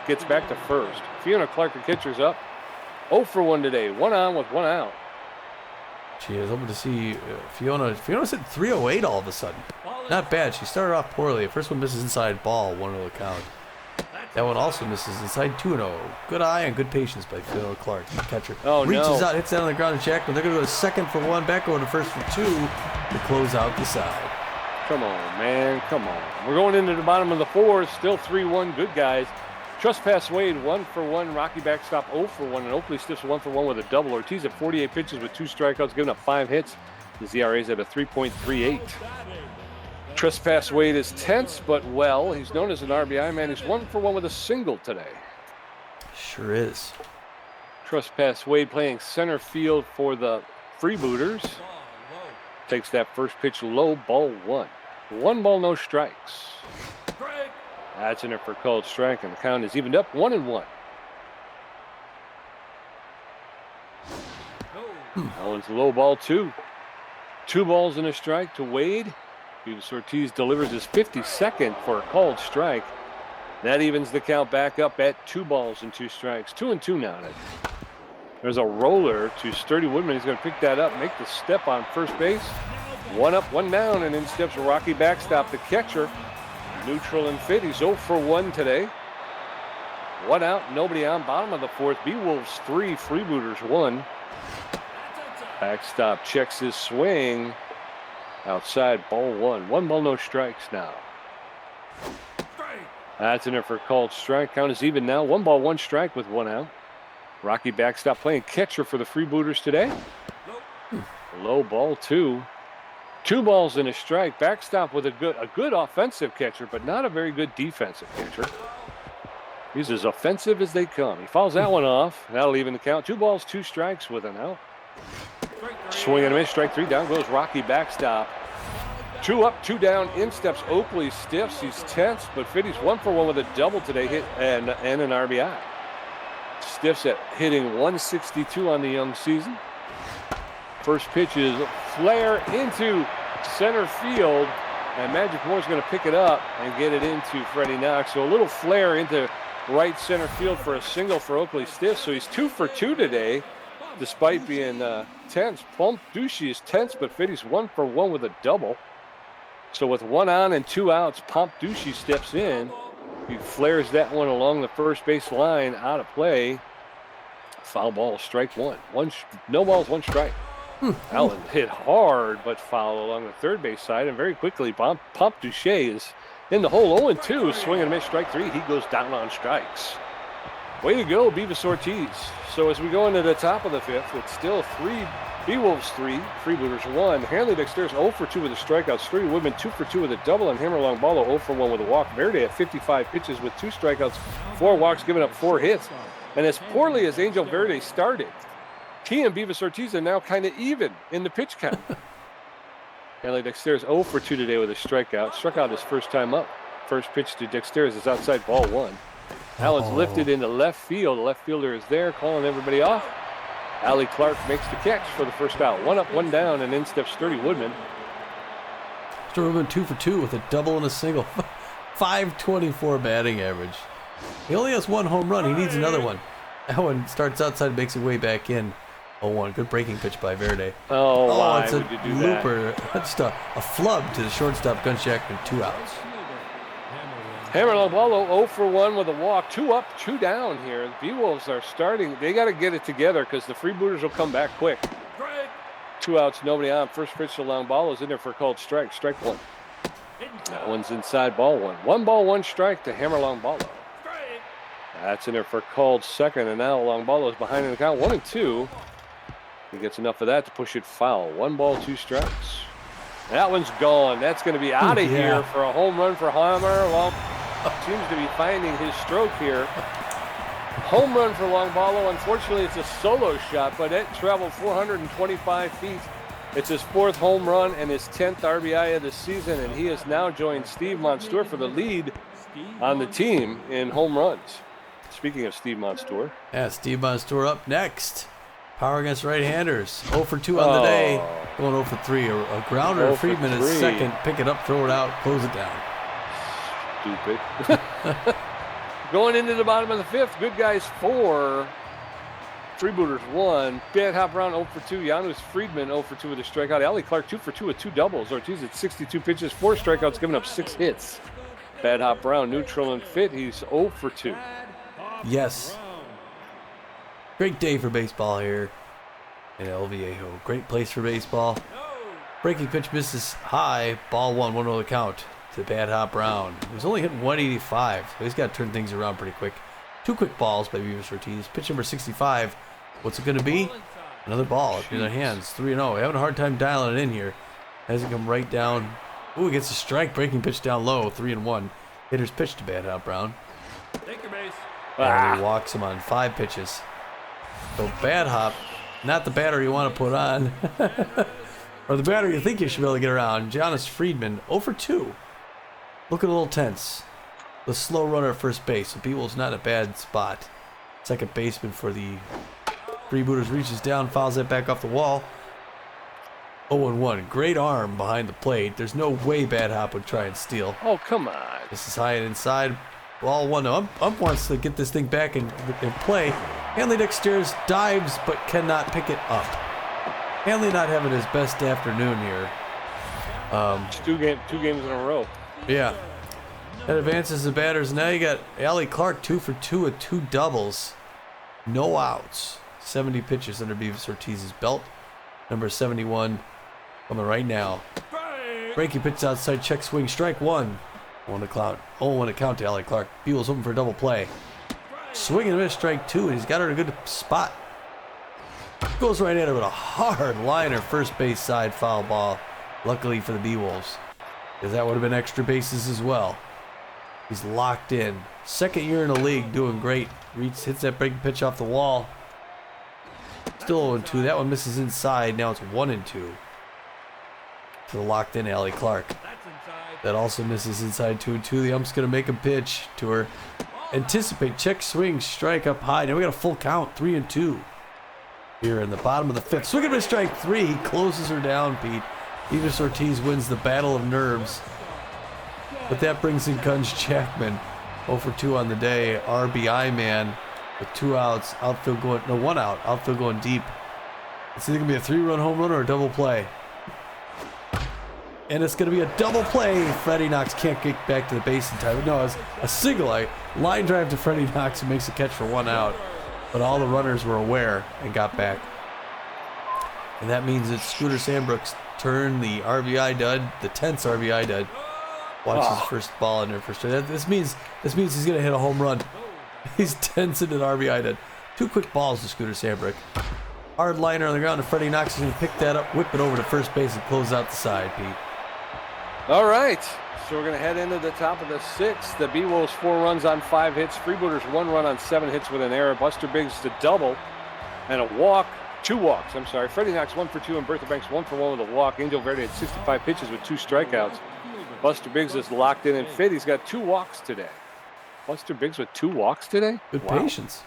gets back to first. Fiona Clark, the catcher's up. 0 for 1 today. 1 on with 1 out. She is hoping to see Fiona. Fiona's hit 308 all of a sudden. Not bad. She started off poorly. The first one misses inside ball, 1-0 the count. That one also misses inside 2-0. Good eye and good patience by Fiona Clark, the catcher. Reaches out, hits that on the ground to Jackman. They're going to go to second for 1, back over to first for 2 to close out the side. Come on, man. Come on. We're going into the bottom of the 4th. Still 3-1. Good guys. Trespass Wade, 1 for 1. Rocky backstop, 0 for 1. And Oakley Stiffs 1 for 1 with a double. Ortiz at 48 pitches with 2 strikeouts, giving up 5 hits. His ERA is at a 3.38. Trespass Wade is tense, but well. He's known as an RBI man. He's 1 for 1 with a single today. Sure is. Trespass Wade playing center field for the Freebooters. Takes that first pitch low, ball 1. 1 ball, no strikes. That's in there for a called strike, and the count is evened up 1-1. That one's low, ball 2. 2 balls and a strike to Wade. Beavis Ortiz delivers his 52nd for a called strike. That evens the count back up at 2 balls and 2 strikes. 2-2 now. There's a roller to Sturdy Woodman. He's going to pick that up, make the step on first base. 1 up, 1 down, and in steps Rocky backstop, the catcher. Neutral and fit. He's 0 for 1 today. 1 out, nobody on. Bottom of the 4th. Beewolves 3, Freebooters 1. Backstop checks his swing. Outside, ball 1. 1 ball, no strikes now. That's in there for a called strike. Count is even now. 1 ball, 1 strike with 1 out. Rocky backstop playing catcher for the Freebooters today. Low, ball 2. 2 balls and a strike. Backstop with a good offensive catcher, but not a very good defensive catcher. He's as offensive as they come. He fouls that one off. That'll even the count. 2 balls, 2 strikes with an out. Swing and a miss. Strike 3. Down goes Rocky backstop. 2 up, 2 down. In steps Oakley Stiffs. He's tense, but fit. He's 1 for 1 with a double today, hit and an RBI. Stiffs at hitting 162 on the young season. First pitch is flare into center field, and Magic Moore's going to pick it up and get it into Freddie Knox. So a little flare into right center field for a single for Oakley Stiffs. So he's 2 for 2 today, despite being tense. Plum Ducey is tense, but Fitty's 1 for 1 with a double. So with 1 on and 2 outs, Pomp Ducey steps in. He flares that one along the first base line, out of play. Foul ball, strike 1. No balls, 1 strike. Allen hit hard, but foul along the third base side, and very quickly, Pomp Ducey is in the hole. 0-2, swing and miss, strike 3. He goes down on strikes. Way to go, Beavis Ortiz. So as we go into the top of the 5th, it's still 3, Beewolves 3, Freebooters 1. Hanley Dexter's 0 for 2 with a strikeout. Sturdy Woodman 2 for 2 with a double, and Hammerlong Ballo 0 for 1 with a walk. Verde at 55 pitches with 2 strikeouts, 4 walks, giving up 4 hits. And as poorly as Angel Verde started, he and Beavis Ortiz are now kind of even in the pitch count. Hanley Dexter's 0 for 2 today with a strikeout. Struck out his first time up. First pitch to Dexter's is outside, ball 1. Allen's lifted into left field. The left fielder is there, calling everybody off. Allie Clark makes the catch for the first out. 1 up, 1 down, and in steps Sturdy Woodman. Sturdy Woodman 2 for 2 with a double and a single. 524 batting average. He only has 1 home run. He needs another one. That one starts outside, makes it way back in. 0-1. Good breaking pitch by Verde. Why it's would you do looper. Just a flub to the shortstop, Gun Jackman, 2 outs. Hammerlong Ballo 0 for 1 with a walk. 2 up, 2 down here. The Beewolves are starting. They got to get it together because the Freebooters will come back quick. 2 outs, nobody on. First pitch to Ballo is in there for a called strike. Strike 1. That one's inside, ball 1. 1 ball, 1 strike to Hammerlong Ballo. That's in there for called second, and now long ball is behind in the count 1-2. He gets enough of that to push it foul. 1 ball, 2 strikes. That one's gone. That's going to be out of here for a home run for Hammer. Well, seems to be finding his stroke here. Home run for Longbalo. Unfortunately, it's a solo shot, but it traveled 425 feet. It's his 4th home run and his 10th RBI of the season, and he has now joined Steve Monstour for the lead on the team in home runs. Speaking of Steve Monstour. Yeah, Steve Monstour up next. Power against right-handers. 0 for 2 on the day. Going 0 for 3. A grounder. Friedman is second. Pick it up, throw it out, close it down. Stupid. Going into the bottom of the 5th. Good guys 4. Freebooters 1. Bad Hop Brown 0 for 2. Janus Friedman 0 for 2 with a strikeout. Allie Clark 2 for 2 with 2 doubles. Ortiz at 62 pitches, 4 strikeouts, giving up 6 hits. Bad Hop Brown neutral and fit. He's 0 for 2. Yes. Great day for baseball here in El Viejo. Great place for baseball. Breaking pitch misses high. Ball 1, 1-0 the count to Bad Hop Brown. He was only hitting 185, so he's got to turn things around pretty quick. 2 quick balls by Beavis Ortiz. Pitch number 65. What's it going to be? Another ball up in their hands. 3-0. Having a hard time dialing it in here. Has it come right down. Ooh, he gets a strike. Breaking pitch down low. 3-1. Hitter's pitch to Bad Hop Brown. Take your base. And he walks him on 5 pitches. So Bad Hop, not the batter you want to put on, or the batter you think you should be able to get around. Janus Friedman, 0 for 2. Looking a little tense. The slow runner at first base. So Beewolves not in a bad spot. Second baseman for the Freebooters reaches down, fouls that back off the wall. 0-1. Great arm behind the plate. There's no way Bad Hop would try and steal. Oh, come on. This is high and inside. Ball 1-0. Ump wants to get this thing back in play. Hanley Dexter's dives but cannot pick it up. Hanley not having his best afternoon here. It's two games in a row. Yeah. That advances the batters. Now you got Allie Clark 2 for 2 with 2 doubles. No outs. 70 pitches under Beavis Ortiz's belt. Number 71 coming right now. Breaking pitch outside, check swing, strike 1. 1 to count to Allie Clark. Beewolves hoping for a double play. Swing and a miss, strike 2, and he's got her in a good spot. Goes right at her with a hard liner, first base side foul ball. Luckily for the Beewolves, because that would have been extra bases as well. He's locked in. Second year in the league, doing great. Hits that breaking pitch off the wall. Still 0-2. That one misses inside. Now it's 1-2. To the locked in Allie Clark. That also misses inside 2-2. The ump's going to make him pitch to her. Anticipate, check swing, strike up high. Now we got a full count, 3-2. Here in the bottom of the 5th. Swing and miss, strike 3. He closes her down, Pete. Beavis Ortiz wins the battle of nerves. But that brings in Gunge Jackman. 0 for 2 on the day. RBI man with 2 outs. Outfield going, no, 1 out. Outfield going deep. It's either going to be a 3-run home run or a double play. And it's going to be a double play. Freddie Knox can't get back to the base in time. No, it's a single line drive to Freddie Knox who makes a catch for 1 out. But all the runners were aware and got back. And that means it's Scooter Sandbrook's turn, the RBI dud, the 10th RBI dud. Watch his first ball in there first. This means he's going to hit a home run. He's tense into the RBI dud. 2 quick balls to Scooter Sandbrook. Hard liner on the ground, and Freddie Knox is going to pick that up, whip it over to first base, and close out the side, Pete. All right, so we're going to head into the top of the 6th. The Beewolves 4 runs on 5 hits. Freebooters 1 run on 7 hits with an error. Buster Biggs to double and a walk. 2 walks, I'm sorry. Freddie Knox 1 for 2 and Bertha Banks 1 for 1 with a walk. Angel Verde had 65 pitches with 2 strikeouts. Buster Biggs is locked in and fit. He's got 2 walks today. Buster Biggs with 2 walks today? Good patience.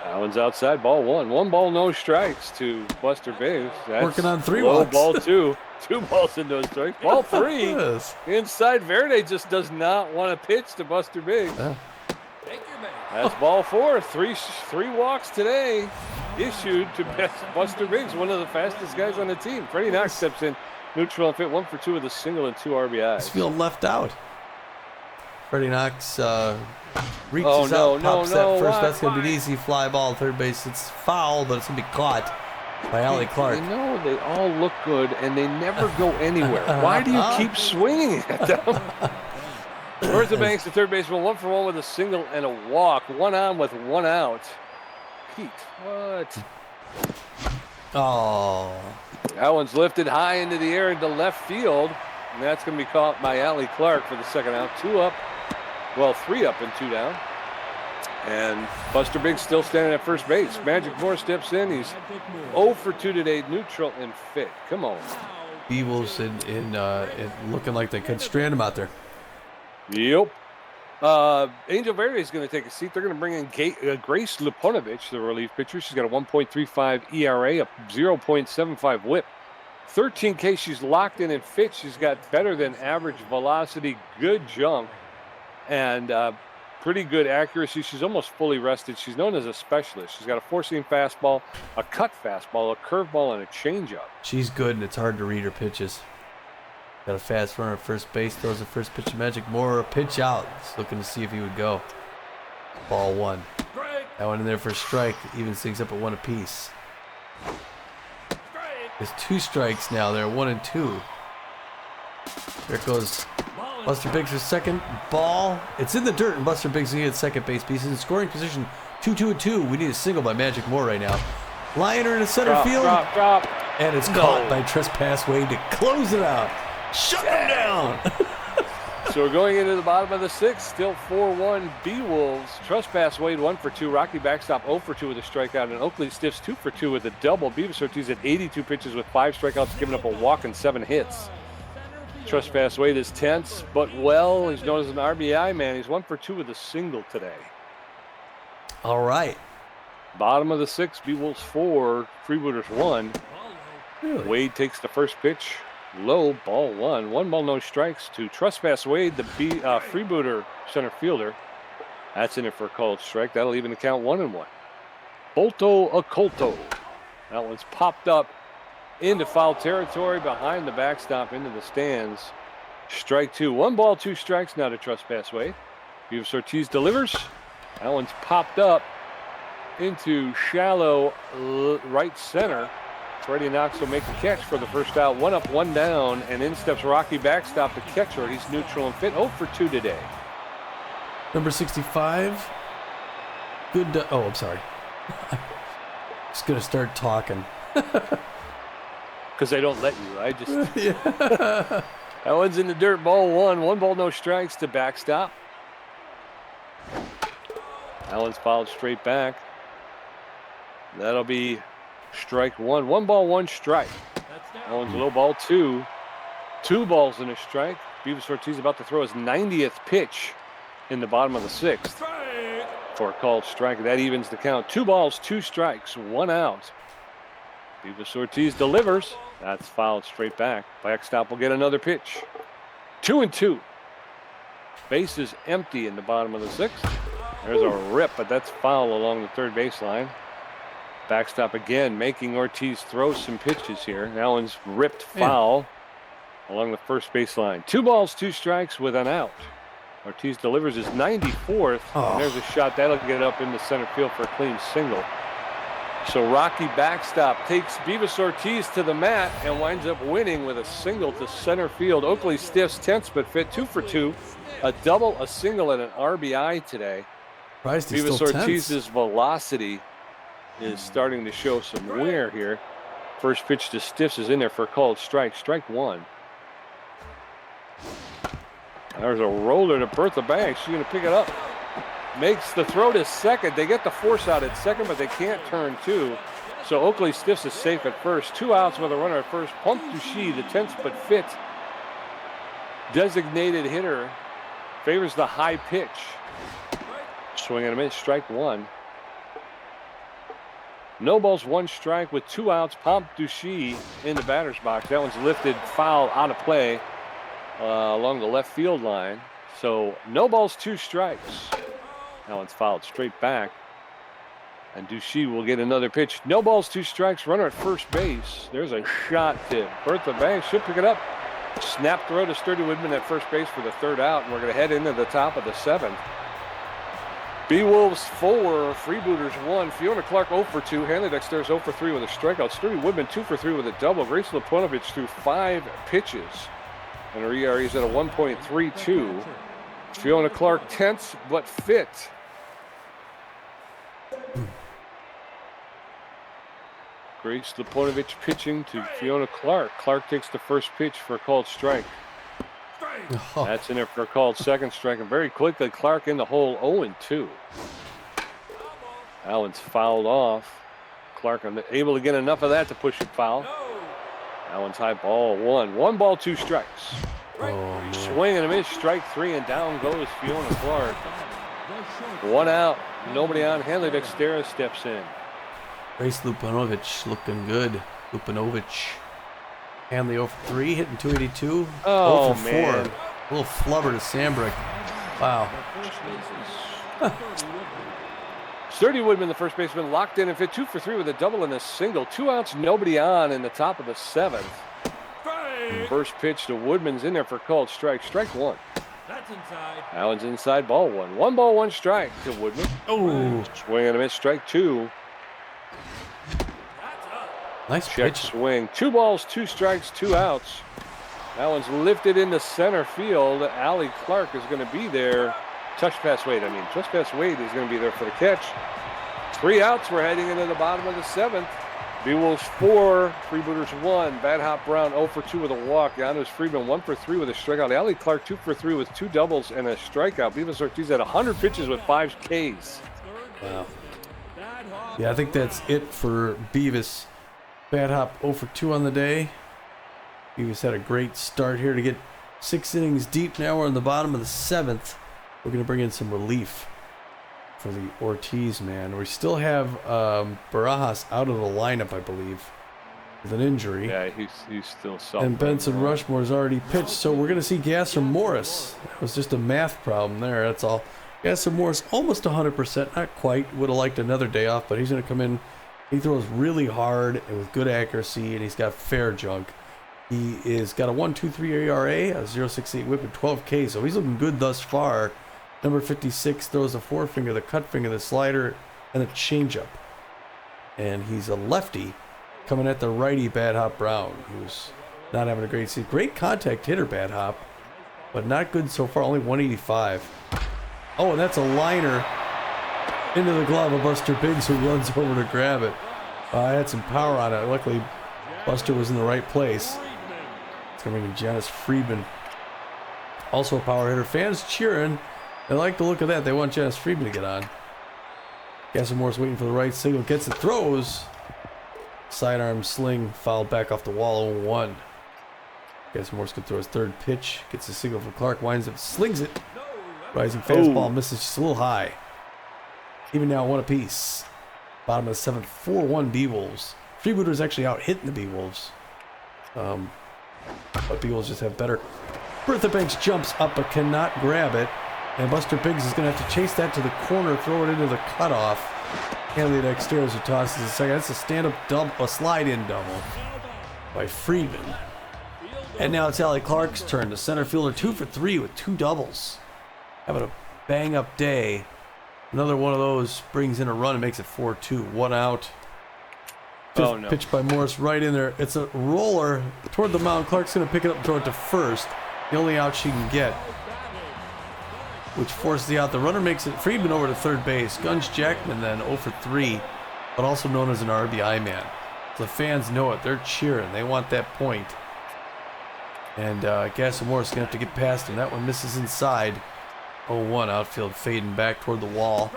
That one's outside, ball 1. 1 ball, no strikes to Buster Biggs. That's working on 3 low walks. Ball 2. 2 balls and no strikes. Ball 3. Yes. Inside, Verde just does not want to pitch to Buster Biggs. That's ball 4. 3 walks today issued to Buster Biggs, one of the fastest guys on the team. Freddie Knox steps in, neutral and fit, 1 for 2 with a single and 2 RBIs. Just feel left out. Freddie Knox reaches out, pops that first. That's going to be an easy fly ball third base. It's foul, but it's going to be caught by Allie Clark. You know, they all look good, and they never go anywhere. Why do you keep swinging at them? Bertha Banks, the third baseman, 1 for 1 with a single and a walk. 1 on with 1 out. Pete, what? Oh. That one's lifted high into the air into left field, and that's going to be caught by Allie Clark for the second out. 2 up, well, 3 up and 2 down. And Buster Biggs still standing at first base. Magic Moore steps in. He's 0 for 2 today, neutral and fit. Come on. Beewolves in looking like they could strand him out there. Yep. Angel Verde is going to take a seat. They're going to bring in Grace Luponovich, the relief pitcher. She's got a 1.35 ERA, a 0.75 whip. 13K, she's locked in and fit. She's got better than average velocity, good jump, and pretty good accuracy. She's almost fully rested. She's known as a specialist. She's got a four-seam fastball, a cut fastball, a curveball, and a changeup. She's good, and it's hard to read her pitches. Got a fast runner at first base, throws the first pitch to Magic Moore, a pitch out. Just looking to see if he would go. Ball 1. That one in there for a strike, evens things up at 1 apiece. There's 2 strikes now there, 1 and 2. There goes Buster Biggs for second. Ball. It's in the dirt, and Buster Biggs is at second base. He's in scoring position 2-2 and 2. We need a single by Magic Moore right now. Liner in center field. Drop. And it's caught by Trespass Wade to close it out. Shut him down. So we're going into the bottom of the 6th. Still 4-1 Beewolves. Trespass Wade 1 for 2. Rocky Backstop 0 for 2 with a strikeout. And Oakley Stiffs 2 for 2 with a double. Beavis Ortiz at 82 pitches with 5 strikeouts, giving up a walk and 7 hits. Trespass Wade is tense, but well, he's known as an RBI man. He's 1 for 2 with a single today. All right. Bottom of the 6th, Beewolves 4, Freebooters 1. Really? Wade takes the first pitch. Low, ball 1. 1 ball, no strikes to Trespass Wade, the Freebooter center fielder. That's in it for a called strike. That'll even the count 1-1. Bolto Oculto. That one's popped up into foul territory behind the backstop into the stands. Strike 2. 1 ball, 2 strikes now to Trespass Wade. Beavis Ortiz delivers. That one's popped up into shallow right center. Freddie Knox will make the catch for the first out. 1 up, 1 down, and in steps Rocky Backstop, the catcher. He's neutral and fit. 0 for 2 today. Number 65. Good. Oh, I'm sorry. Just going to start talking. Because they don't let you. I just. Yeah. That one's in the dirt. Ball 1. 1 ball, no strikes to Backstop. That one's fouled straight back. That'll be strike 1. 1 ball, 1 strike. That one's low ball 2. 2 balls and a strike. Beavis Ortiz about to throw his 90th pitch in the bottom of the 6th for a called strike. That evens the count. 2 balls, 2 strikes, 1 out. Beavis Ortiz delivers. That's fouled straight back. Backstop will get another pitch. 2-2. Base is empty in the bottom of the 6th. There's a rip, but that's foul along the third baseline. Backstop again, making Ortiz throw some pitches here. That one's ripped foul along the first baseline. 2 balls, 2 strikes with an out. Ortiz delivers his 94th. And there's a shot that'll get up into center field for a clean single. So Rocky Backstop takes Beavis Ortiz to the mat and winds up winning with a single to center field. Oakley Stiffs tense but fit, 2 for 2. A double, a single, and an RBI today. Beavis Ortiz's velocity is starting to show some wear here. First pitch to Stiffs is in there for a called strike. Strike 1. There's a roller to Bertha Banks. She's going to pick it up. Makes the throw to second. They get the force out at second, but they can't turn 2. So Oakley Stiffs is safe at first. 2 outs with a runner at first. Pump Duchy, the tense but fit designated hitter, favors the high pitch. Swing and a miss. Strike 1. No balls, 1 strike with 2 outs. Pomp Duchy in the batter's box. That one's lifted foul out of play along the left field line. So no balls, 2 strikes. That one's fouled straight back. And Duchy will get another pitch. No balls, 2 strikes. Runner at first base. There's a shot to Bertha Banks. She'll pick it up. Snap throw to Sturdy Woodman at first base for the 3rd out. And we're going to head into the top of the 7th. Beewolves 4, Freebooters 1. Fiona Clark 0 for 2. Hanley Dexter's 0 for 3 with a strikeout. Sturdy Woodman 2 for 3 with a double. Grace Luponovich threw 5 pitches. And her ERA is at a 1.32. Fiona Clark tense but fit. Grace Leponovich pitching to Fiona Clark. Clark takes the first pitch for a called strike. Oh. That's in there for a called second strike. And very quickly, Clark in the hole 0-2. Allen's fouled off. Clark able to get enough of that to push it foul. Allen's high ball 1. 1 ball, 2 strikes. Oh, Swing and a miss, strike 3, and down goes Fiona Clark. 1 out, nobody on. Hanley Dextera steps in. Grace Lupanovich looking good. Lupanovich. Hanley 0 for 3, hitting 282. Oh, 0 for 4. man. A little flubber to Sambrick. Wow. Sturdy Woodman, the first baseman, locked in and fit 2 for 3 with a double and a single. 2 outs, nobody on in the top of the 7th. First pitch to Woodman's in there for called strike. Strike 1. That's inside. Allen's inside, ball 1. 1 ball, 1 strike to Woodman. Oh, Swing and a miss, strike 2. nice Check pitch. swing. 2 balls, 2 strikes, 2 outs. That one's lifted into center field. Allie Clark is going to be there. Touch pass Wade, Touch pass Wade is going to be there for the catch. 3 outs. We're heading into the bottom of the 7th. Beewolves 4, Freebooters 1. Bad Hop Brown 0 for 2 with a walk. Janos Friedman 1 for 3 with a strikeout. Allie Clark 2 for 3 with 2 doubles and a strikeout. Beavis Ortiz had 100 pitches with 5 Ks. Wow. Yeah, I think that's it for Beavis. Bad Hop 0 for 2 on the day. Beavis had a great start here to get 6 innings deep. Now we're in the bottom of the 7th. We're going to bring in some relief for the Ortiz man. We still have Barajas out of the lineup, I believe, with an injury. Yeah, he's still suffering. And Benson Rushmore's already pitched, so we're going to see Gasser Morris. That was just a math problem there, that's all. Gasser Morris almost 100%, not quite. Would have liked another day off, but he's going to come in. He throws really hard and with good accuracy, and he's got fair junk. He is got a 1.23 ERA, a 0.68 whip, and 12 K, so he's looking good thus far. Number 56 throws a forefinger, the cut finger, the slider, and the changeup. And he's a lefty coming at the righty Bad Hop Brown, who's not having a great season. Great contact hitter, Bad Hop, but not good so far, only 185. Oh, and that's a liner into the glove of Buster Biggs, who runs over to grab it. I had some power on it. Luckily, Buster was in the right place. It's going to be Janice Friedman, also a power hitter. Fans cheering. They like the look of that. They want Janice Friedman to get on. Gasser Morris waiting for the right signal. Gets it, throws. Sidearm sling, fouled back off the wall, 0-1. Gasser Morris could throw his 3rd pitch. Gets the signal from Clark, winds up, slings it. Rising fastball, misses just a little high. Even now, 1 apiece. Bottom of the 7th, 4-1 Beewolves. Freebooters actually out hitting the Beewolves. But Beewolves just have better. Bertha Banks jumps up but cannot grab it. And Buster Biggs is going to have to chase that to the corner, throw it into the cutoff. Hanley Dexteros who tosses a second. That's a stand-up double, a slide-in double by Friedman. And now it's Allie Clark's turn. The center fielder 2 for 3 with 2 doubles. Having a bang-up day. Another one of those brings in a run and makes it 4-2. 1 out. Oh, no. Pitch by Morris right in there. It's a roller toward the mound. Clark's going to pick it up and throw it to first. The only out she can get, which forces the out. The runner makes it. Friedman over to 3rd base. Gunge Jackman then 0 for 3, but also known as an RBI man. The fans know it. They're cheering. They want that point. And Gasser Morris is going to have to get past him. That one misses inside. 0-1 outfield fading back toward the wall.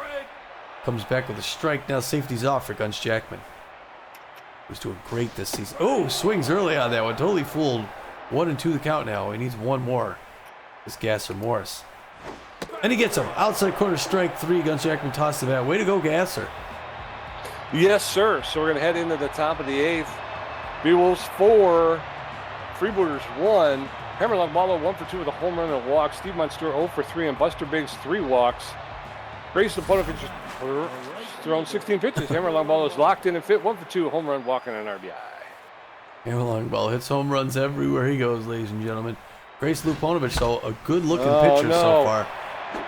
Comes back with a strike. Now safety's off for Gunge Jackman, who's doing great this season. Oh, swings early on that one. Totally fooled. 1-2 the count now. He needs 1 more. This Gasser Morris. And he gets him. Outside corner, strike 3. Gunge Jackman tosses the bat. Way to go, Gasser. Yes, sir. So we're going to head into the top of the 8th. Beewolves 4, Freebooters 1. Hammerlock Ballo 1 for 2 with a home run and a walk. Steve Monster 0 for 3, and Buster Biggs 3 walks. Grace Leponovich thrown 16 pitches. Hammerlock Ballo is locked in and fit 1 for 2, home run, walk, and an RBI. Hammerlock Ball hits home runs everywhere he goes, ladies and gentlemen. Grace Luponovich, so a good-looking pitcher so far.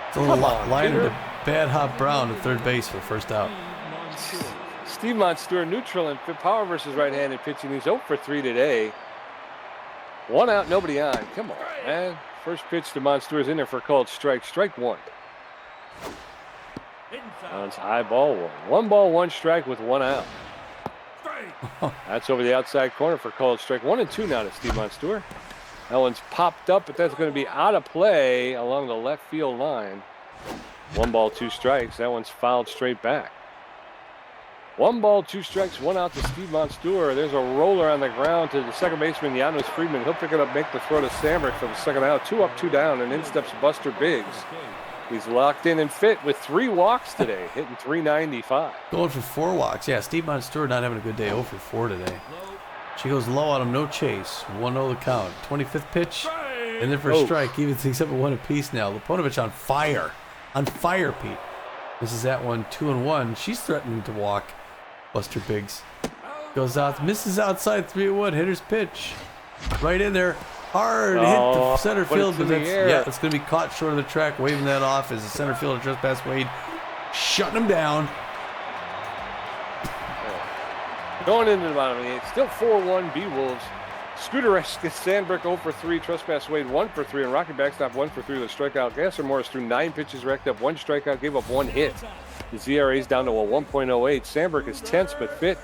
It's a little line into Bad Hop Brown at 3rd base for the first out. Steve Monster neutral and power versus right-handed pitching. He's 0 for 3 today. 1 out, nobody on. Come on, man. First pitch to Monster is in there for a called strike. Strike one. That's high ball one. 1 ball, 1 strike with 1 out. That's over the outside corner for called strike. 1-2 now to Steve Monster. That one's popped up, but that's going to be out of play along the left field line. 1 ball, 2 strikes. That one's fouled straight back. 1 ball, 2 strikes, 1 out to Steve Monster. There's a roller on the ground to the second baseman, Janos Friedman. He'll pick it up, make the throw to Sandberg for the second out. 2 up, 2 down, and in steps Buster Biggs. He's locked in and fit with 3 walks today, hitting .395. Going for 4 walks. Yeah, Steve Monster not having a good day. 0 for 4 today. She goes low on him, no chase. 1-0 the count. 25th pitch, and then for a strike. Even things up at 1 apiece now. Leponovich on fire. On fire, Pete. This is that one, 2-1. She's threatening to walk. Buster Biggs goes out, misses outside 3-1. Hitter's pitch. Right in there. Hard hit the center field, but it's going to be caught short of the track. Waving that off as the center fielder trespass Wade, shutting him down. Going into the bottom of the 8th, still 4-1 Beewolves. Scooter Sandberg 0 for 3, trespass Wade 1 for 3, and Rocky backstop 1 for 3 with a strikeout. Gasser Morris threw 9 pitches, racked up 1 strikeout, gave up 1 hit. His ERA is down to a 1.08. Sandberg is tense but fit.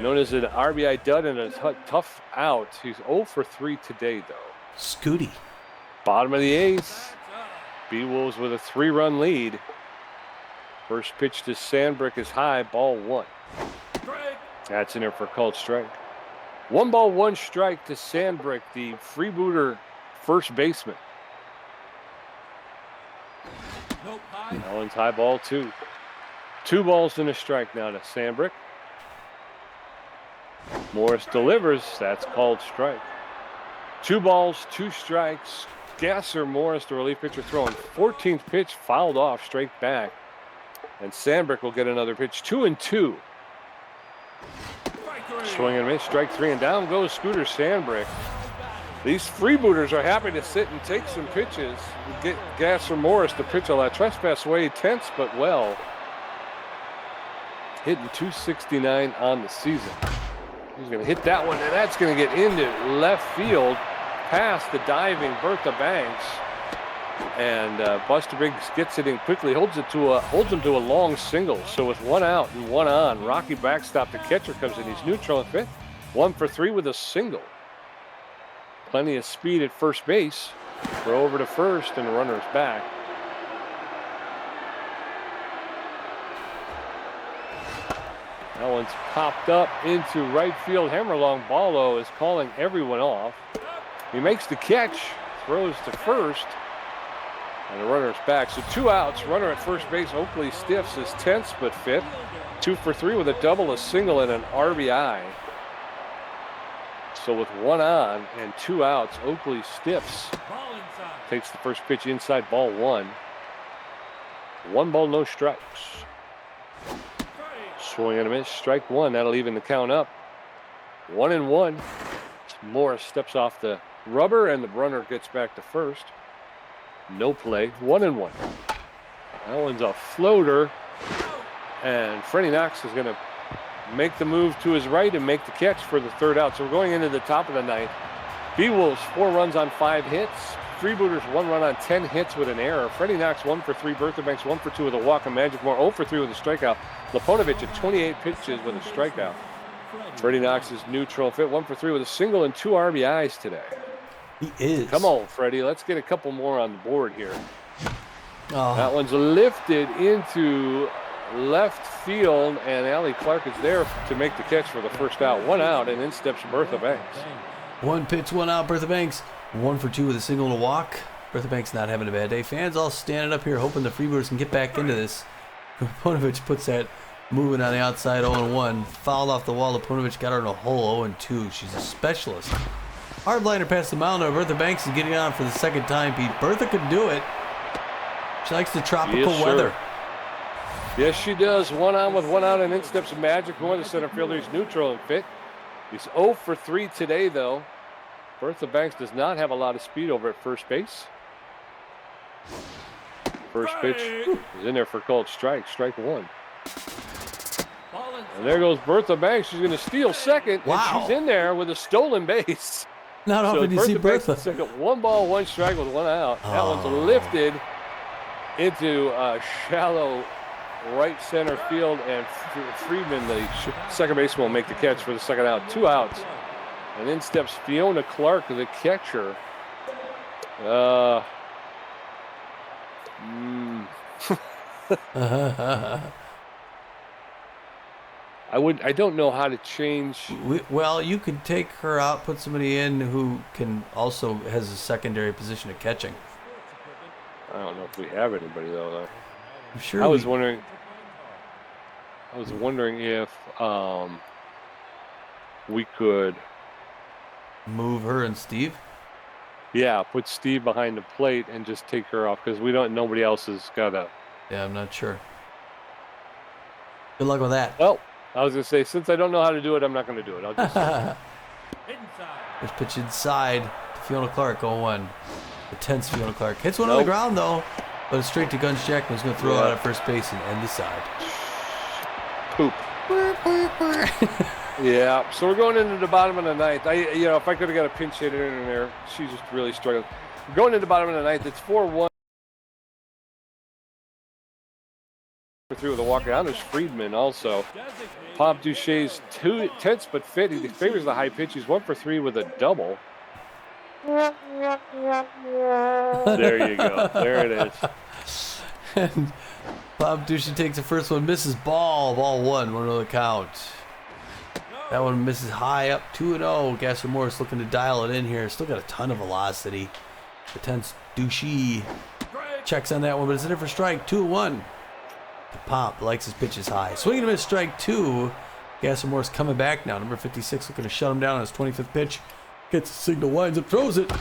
Known as an RBI dud and a tough out. He's 0 for 3 today, though. Scooty. Bottom of the 8th. Beewolves with a 3-run lead. First pitch to Sandberg is high, ball 1. That's in there for a called strike. 1 ball, 1 strike to Sandberg, the Freebooter first baseman. That one's high, ball 2. 2 balls and a strike now to Sandberg. Morris delivers. That's called strike. 2 balls, 2 strikes. Gasser Morris, the relief pitcher, throwing 14th pitch, fouled off straight back. And Sandberg will get another pitch. 2-2. Swing and miss. Strike 3, and down goes Scooter Sandberg. These Freebooters are happy to sit and take some pitches. Get Gasser Morris to pitch a lot. Trespass Wade, tense but well. Hitting .269 on the season. He's going to hit that one, and that's going to get into left field past the diving Bertha Banks. And Buster Biggs gets it in quickly, holds him to a long single. So with 1 out and 1 on, Rocky backstop. The catcher comes in. He's neutral and fit. 1 for 3 with a single. Plenty of speed at first base. Throw over to first, and the runner's back. That one's popped up into right field. Hammerlong Ballo is calling everyone off. He makes the catch, throws to first, and the runner's back. So 2 outs. Runner at first base. Oakley Stiffs is tense but fit. 2 for 3 with a double, a single, and an RBI. So with 1 on and 2 outs, Oakley Stiffs takes the first pitch inside, ball 1. 1 ball, no strikes. Swing and a miss, strike 1. That'll even the count up. 1-1. Morris steps off the rubber, and the runner gets back to first. No play. 1-1. That one's a floater, and Freddie Knox is going to make the move to his right and make the catch for the 3rd out. So we're going into the top of the 9th. Beewolves 4 runs on 5 hits. Freebooters 1 run on 10 hits with an error. Freddie Knox 1 for 3. Bertha Banks 1 for 2 with a walk. And Magic Moore 0 for 3 with a strikeout. Leponovich at 28 pitches with a strikeout. Freddie Knox is neutral fit, 1 for 3 with a single and 2 RBIs today. He is. Come on, Freddie. Let's get a couple more on the board here. That one's lifted into left field, and Allie Clark is there to make the catch for the 1st out. 1 out, and in steps Bertha Banks. 1 pitch, 1 out. Bertha Banks 1 for 2 with a single and a walk. Bertha Banks not having a bad day. Fans all standing up here hoping the Freebooters can get back into this. Leponovich puts that moving on the outside, 0-1. Fouled off the wall. Leponovich got her in a hole, 0-2. She's a specialist. Hard liner past the mound. Bertha Banks is getting on for the 2nd time, Pete. Bertha could do it. She likes the tropical weather. Yes, she does. 1 on with 1 out, and in steps Magic Moore, the center fielder. He's neutral and fit. He's 0 for 3 today, though. Bertha Banks does not have a lot of speed over at first base. First pitch is in there for called strike. Strike 1. And there goes Bertha Banks. She's going to steal second. Wow. And she's in there with a stolen base. Not often you see Bertha. Second, 1 ball, 1 strike with 1 out. That one's lifted into shallow right center field, and Friedman, the second baseman, will make the catch for the second out. 2 outs. And then steps Fiona Clark, the catcher. I don't know how to change. Well, you could take her out, put somebody in who can also has a secondary position of catching. I don't know if we have anybody though. I'm sure. I was wondering if we could move her and Steve. Yeah, put Steve behind the plate and just take her off because nobody else has got a. Yeah, I'm not sure. Good luck with that. Well, I was gonna say, since I don't know how to do it, I'm not gonna do it. I'll just. There's pitch inside to Fiona Clark, 0-1. The tense Fiona Clark hits one on the ground though, but it's straight to Guns Jackman's gonna throw out at first base and end the side. Poop. Yeah, so we're going into the bottom of the ninth. If I could have got a pinch hitter in there, she's just really struggling. We're going into the bottom of the ninth. It's 4-1. Through with a walk down. There's Friedman also. Pop Duche's tense but fit. He favors the high pitch. He's 1 for 3 with a double. There you go. There it is. And Bob Ducey takes the first one, misses ball 1, 1-0 count. That one misses high up, 2-0. Gasser Morris looking to dial it in here. Still got a ton of velocity. The tense Ducey checks on that one, but it's in for strike, 2-1. The Pop likes his pitches high. Swing and a miss, strike 2. Gasser Morris coming back now. Number 56 looking to shut him down on his 25th pitch. Gets the signal, winds up, throws it.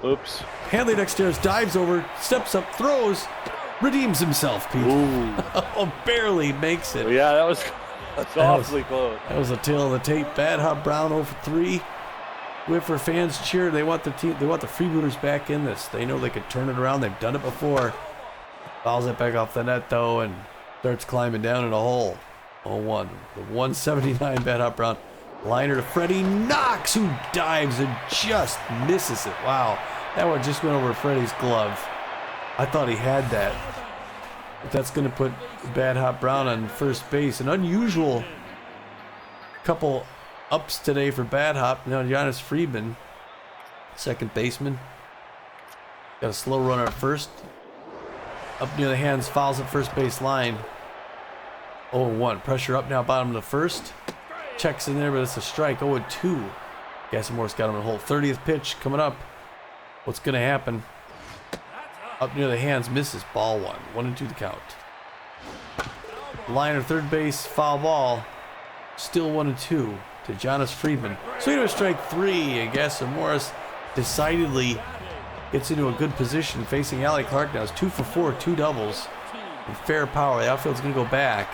Oops. Hanley upstairs, dives over, steps up, throws, redeems himself, Pete. Oh, barely makes it. Yeah, that's awfully close. That was a tail of the tape. Bad Hop Brown 0 for 3. Whiffer fans cheer. They want the team. They want the Freebooters back in this. They know they could turn it around. They've done it before. Fouls it back off the net though, and starts climbing down in a hole. 0-1. The 179 Bad Hop Brown. Liner to Freddie Knox, who dives and just misses it. Wow, that one just went over Freddie's glove. I thought he had that. But that's going to put Bad Hop Brown on first base. An unusual couple ups today for Bad Hop. Now Giannis Friedman, second baseman. Got a slow runner at first. Up near the hands, fouls at first base line. 0-1. Pressure up now, bottom of the first. Checks in there, but it's a strike. 0-2. Gasser Morris got him in the hole. 30th pitch coming up. What's going to happen? Up near the hands, misses. Ball 1. 1-2 the count. Liner third base, foul ball. Still 1-2 to Giannis Friedman. Swing to a strike 3, and Gasser Morris decidedly gets into a good position facing Allie Clark now. It's 2 for 4, 2 doubles. And fair power. The outfield's going to go back.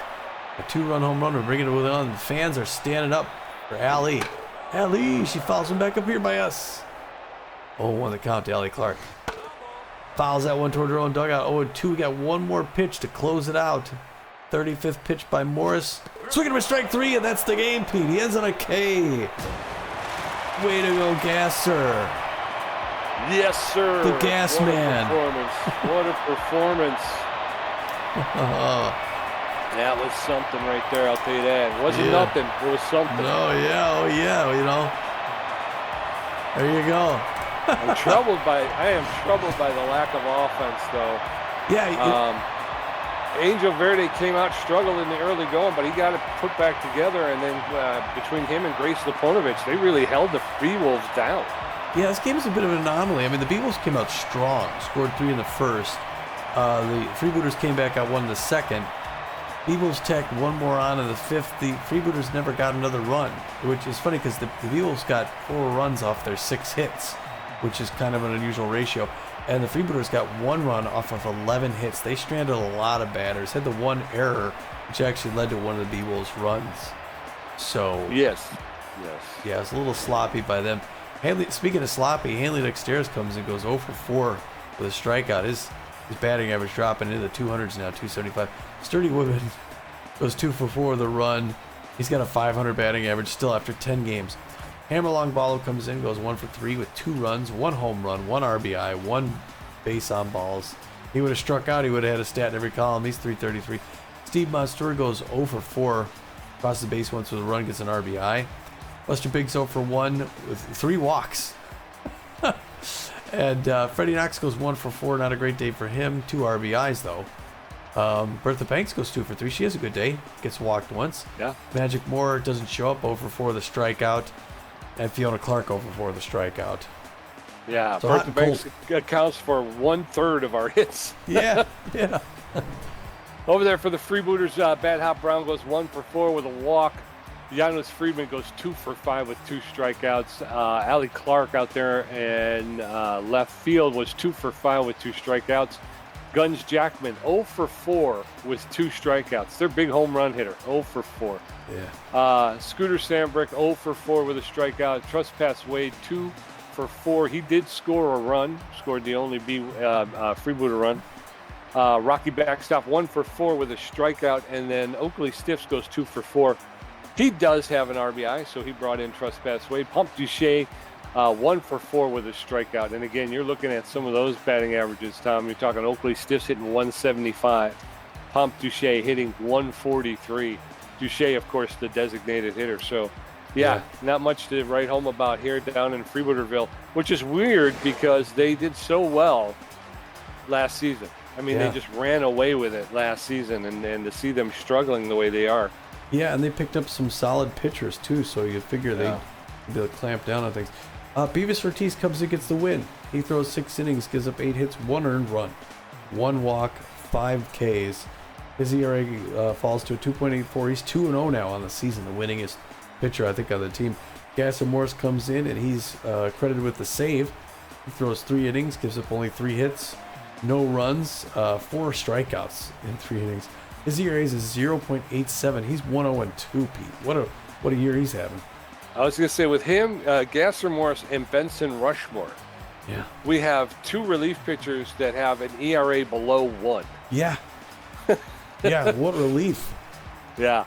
A 2-run home run. We're bringing it with on. The fans are standing up for Allie. Allie, she fouls him back up here by us. 0-1 the count to Allie Clark. Fouls that one toward her own dugout. 0-2. We got one more pitch to close it out. 35th pitch by Morris. Swinging to a strike 3, and that's the game, Pete. He ends on a K. Way to go, Gasser. Yes, sir. The gas man. What a performance. That was something right there, I'll tell you that. It wasn't nothing. It was something. Oh, yeah, you know. There you go. I am troubled by the lack of offense, though. Yeah. Angel Verde came out struggling in the early going, but he got it put back together, and then between him and Grace Liponovich, they really held the Beewolves down. Yeah, this game is a bit of an anomaly. I mean, the Beewolves came out strong, scored 3 in the first. The Freebooters came back out 1 in the second. Beewolves tacked 1 more on in the 5th. The Freebooters never got another run, which is funny because the Beewolves got 4 runs off their 6 hits, which is kind of an unusual ratio. And the Freebooters got 1 run off of 11 hits. They stranded a lot of batters, had the 1 error, which actually led to one of the Beewolves' runs. So yes. Yeah, it's a little sloppy by them. Hanley, speaking of sloppy, Hanley Dexteris comes and goes 0 for 4 with a strikeout. His batting average dropping into the 200s now, 275. Sturdy Woodman goes 2 for 4 with a run. He's got a 500 batting average still after 10 games. Hammerlong Ballo comes in, goes 1 for 3 with 2 runs, 1 home run, 1 RBI, 1 base on balls. He would have struck out. He would have had a stat in every column. He's 333. Steve Montour goes 0 for 4. Crosses the base once with a run, gets an RBI. Buster Biggs 0 for 1 with 3 walks. And Freddie Knox goes 1 for 4. Not a great day for him. 2 RBIs, though. Bertha Banks goes 2 for 3. She has a good day. Gets walked once. Yeah. Magic Moore doesn't show up. 0 for 4 with a strikeout. And Fiona Clark 0 for 4 with a strikeout. Yeah, So Bertha Banks accounts for 1/3 of our hits. Yeah, yeah. Over there for the Freebooters, Bad Hop Brown goes 1 for 4 with a walk. Giannis Friedman goes 2 for 5 with 2 strikeouts. Allie Clark out there in left field was 2 for 5 with 2 strikeouts. Guns Jackman 0 for 4 with 2 strikeouts. Their big home run hitter, 0 for 4. Yeah. Scooter Sandbrick 0 for 4 with a strikeout. Trespass Wade 2 for 4. He did score a run, scored the only Freebooter run. Rocky Backstop 1 for 4 with a strikeout, and then Oakley Stiffs goes 2 for 4. He does have an RBI, so he brought in Trespass Wade. Pump Duche 1 for 4 with a strikeout. And again, you're looking at some of those batting averages, Tom. You're talking Oakley Stiffs hitting 175. Pump Duche hitting 143. Duche, of course, the designated hitter. So, yeah, not much to write home about here down in Freebooterville, which is weird because they did so well last season. I mean, they just ran away with it last season, and to see them struggling the way they are. Yeah, and they picked up some solid pitchers, too, so you'd figure they'd be able to clamp down on things. Beavis Ortiz comes and gets the win. He throws 6 innings, gives up 8 hits, 1 earned run, 1 walk, 5 Ks. His ERA falls to a 2.84. He's 2-0 now on the season, the winningest pitcher, I think, on the team. Gasser Morris comes in, and he's credited with the save. He throws 3 innings, gives up only 3 hits, no runs, 4 strikeouts in 3 innings. His ERA is 0.87. He's 1-0-2, Pete. What a year he's having. I was going to say, with him, Gasser Morris and Benson Rushmore, we have 2 relief pitchers that have an ERA below 1. Yeah. Yeah, what relief. Yeah.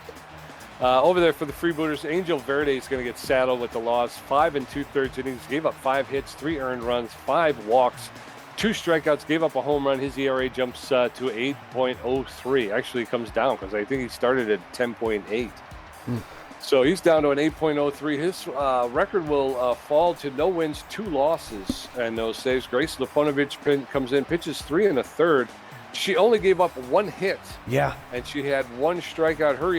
Over there for the Freebooters, Angel Verde is going to get saddled with the loss. 5 2/3 innings, gave up 5 hits, 3 earned runs, 5 walks, 2 strikeouts, gave up a home run. His ERA jumps to 8.03. Actually, it comes down because I think he started at 10.8. So he's down to an 8.03. His record will fall to no wins, 2 losses, and those saves. Grace Lafonovich comes in, pitches 3 1/3. She only gave up 1 hit. Yeah. And she had 1 strikeout. Her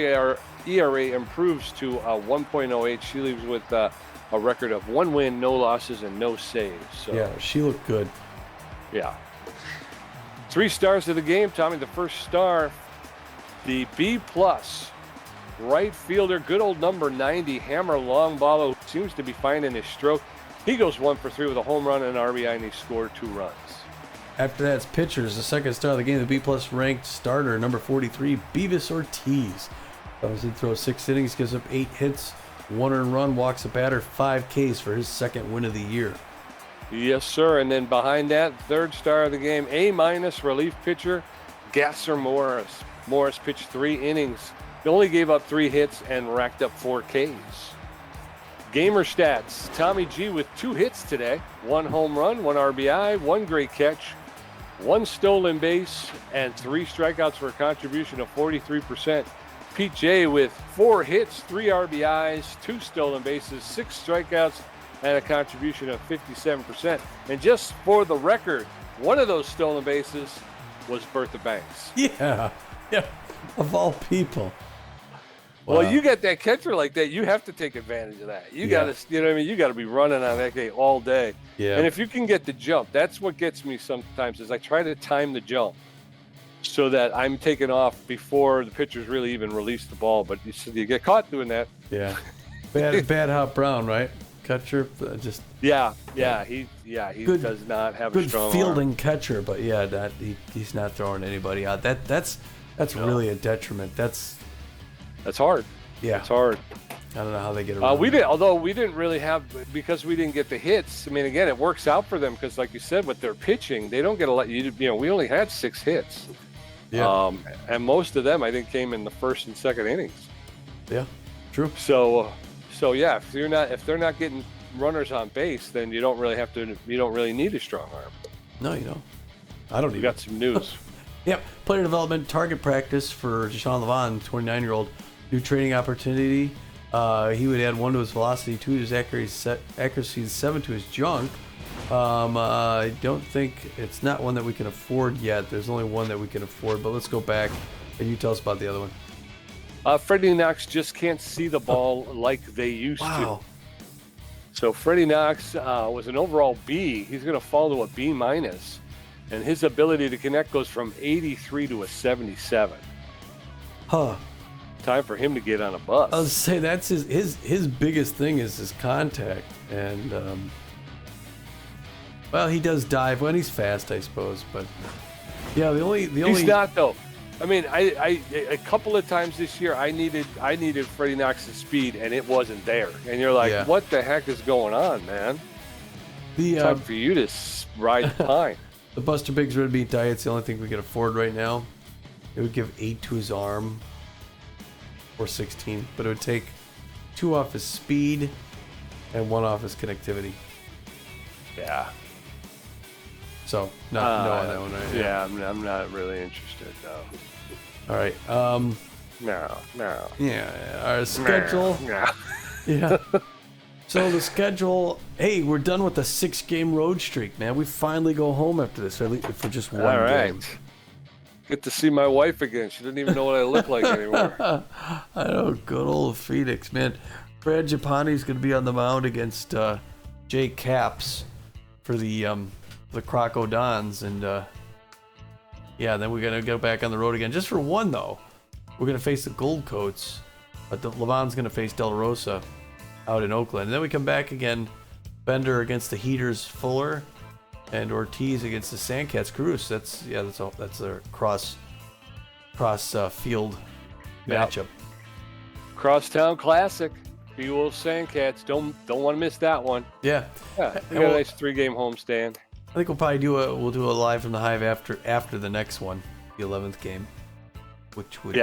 ERA improves to 1.08. She leaves with a record of 1 win, no losses, and no saves. So, yeah, she looked good. Yeah. 3 stars of the game, Tommy. The first star, the B+. Right fielder, good old number 90, Hammer Longballo, seems to be finding his stroke. He goes 1 for 3 with a home run and an RBI, and he scored 2 runs. After that, it's pitchers. The second star of the game, the B+ ranked starter, number 43, Beavis Ortiz. He throws 6 innings, gives up 8 hits, 1 earned run, walks a batter, 5 Ks for his second win of the year. Yes, sir. And then behind that, third star of the game, A- relief pitcher, Gasser Morris. Morris pitched 3 innings. He only gave up 3 hits and racked up 4 Ks. Gamer stats, Tommy G with 2 hits today, 1 home run, 1 RBI, 1 great catch, 1 stolen base, and 3 strikeouts for a contribution of 43%. Pete J with 4 hits, 3 RBIs, 2 stolen bases, 6 strikeouts, and a contribution of 57%. And just for the record, one of those stolen bases was Bertha Banks. Yeah, of all people. Wow. Well, you get that catcher like that, you have to take advantage of that. You got to, you know what I mean? You got to be running on that guy all day. Yeah. And if you can get the jump, that's what gets me sometimes is I try to time the jump so that I'm taking off before the pitchers really even release the ball. But you get caught doing that. Yeah. Bad Hop Brown, right? Catcher, just he good, does not have a strong good fielding arm. Catcher, but he's not throwing anybody out. That's really a detriment. That's hard. Yeah, it's hard. I don't know how they get around. We didn't really have, because we didn't get the hits. I mean, again, it works out for them because, like you said, with their pitching, they don't get a lot. You know, we only had 6 hits. Yeah. And most of them, I think, came in the first and second innings. Yeah, true. So So yeah, if they're not getting runners on base, then you don't really need a strong arm. No, you don't. I don't We even. got some news. Yep. Player development target practice for Deshaun Levon, 29-year-old. New training opportunity. He would add 1 to his velocity, 2 to his accuracy, 7 to his junk. I don't think it's not one that we can afford yet. There's only one that we can afford, but let's go back and you tell us about the other one. Freddie Knox just can't see the ball like they used Wow. to. So Freddie Knox was an overall B. He's going to fall to a B minus, and his ability to connect goes from 83 to a 77. Huh. Time for him to get on a bus. I was say that's his biggest thing is his contact, and well, he does dive when he's fast, I suppose, but yeah, the only He's not though. I mean, I a couple of times this year I needed Freddie Knox's speed and it wasn't there, and you're like, Yeah. what the heck is going on, man? the Time for you to ride the pine. the Buster Biggs Red Meat Diet's the only thing we can afford right now. It would give 8 to his arm, or 16, but it would take 2 off his speed and 1 off his connectivity. Yeah. So no on that one, right? Yeah, I'm not really interested though. All right. No. Yeah. Our schedule. No. Yeah. So the schedule. Hey, we're done with the 6-game road streak, man. We finally go home after this, at least for just one All right. game. Get to see my wife again. She doesn't even know what I look like anymore. I know, good old Phoenix, man. Brad Japani's going to be on the mound against Jay Caps for the Crocodons, and yeah, then we're gonna go back on the road again, just for one though. We're gonna face the Gold Coats, but Levon's gonna face De La Rosa out in Oakland, and then we come back again. Bender against the Heaters Fuller, and Ortiz against the Sandcats Cruz. That's a cross field matchup. Crosstown Classic. Beewolves Sandcats. Don't want to miss that one. Yeah. Yeah, we got a nice 3-game homestand. I think we'll probably do a live from the Hive after the next one, the 11th game, which would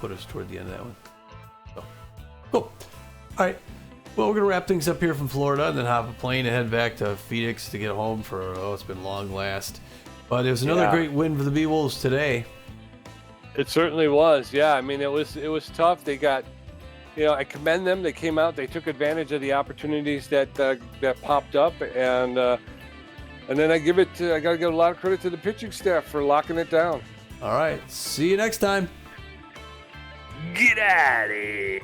put us toward the end of that one. So cool. All right. Well, we're gonna wrap things up here from Florida, and then hop a plane and head back to Phoenix to get home for it's been long last. But it was another great win for the Beewolves today. It certainly was. Yeah, I mean it was tough. They got, I commend them. They came out. They took advantage of the opportunities that popped up, and then I gotta give a lot of credit to the pitching staff for locking it down. All right. See you next time. Get out of here.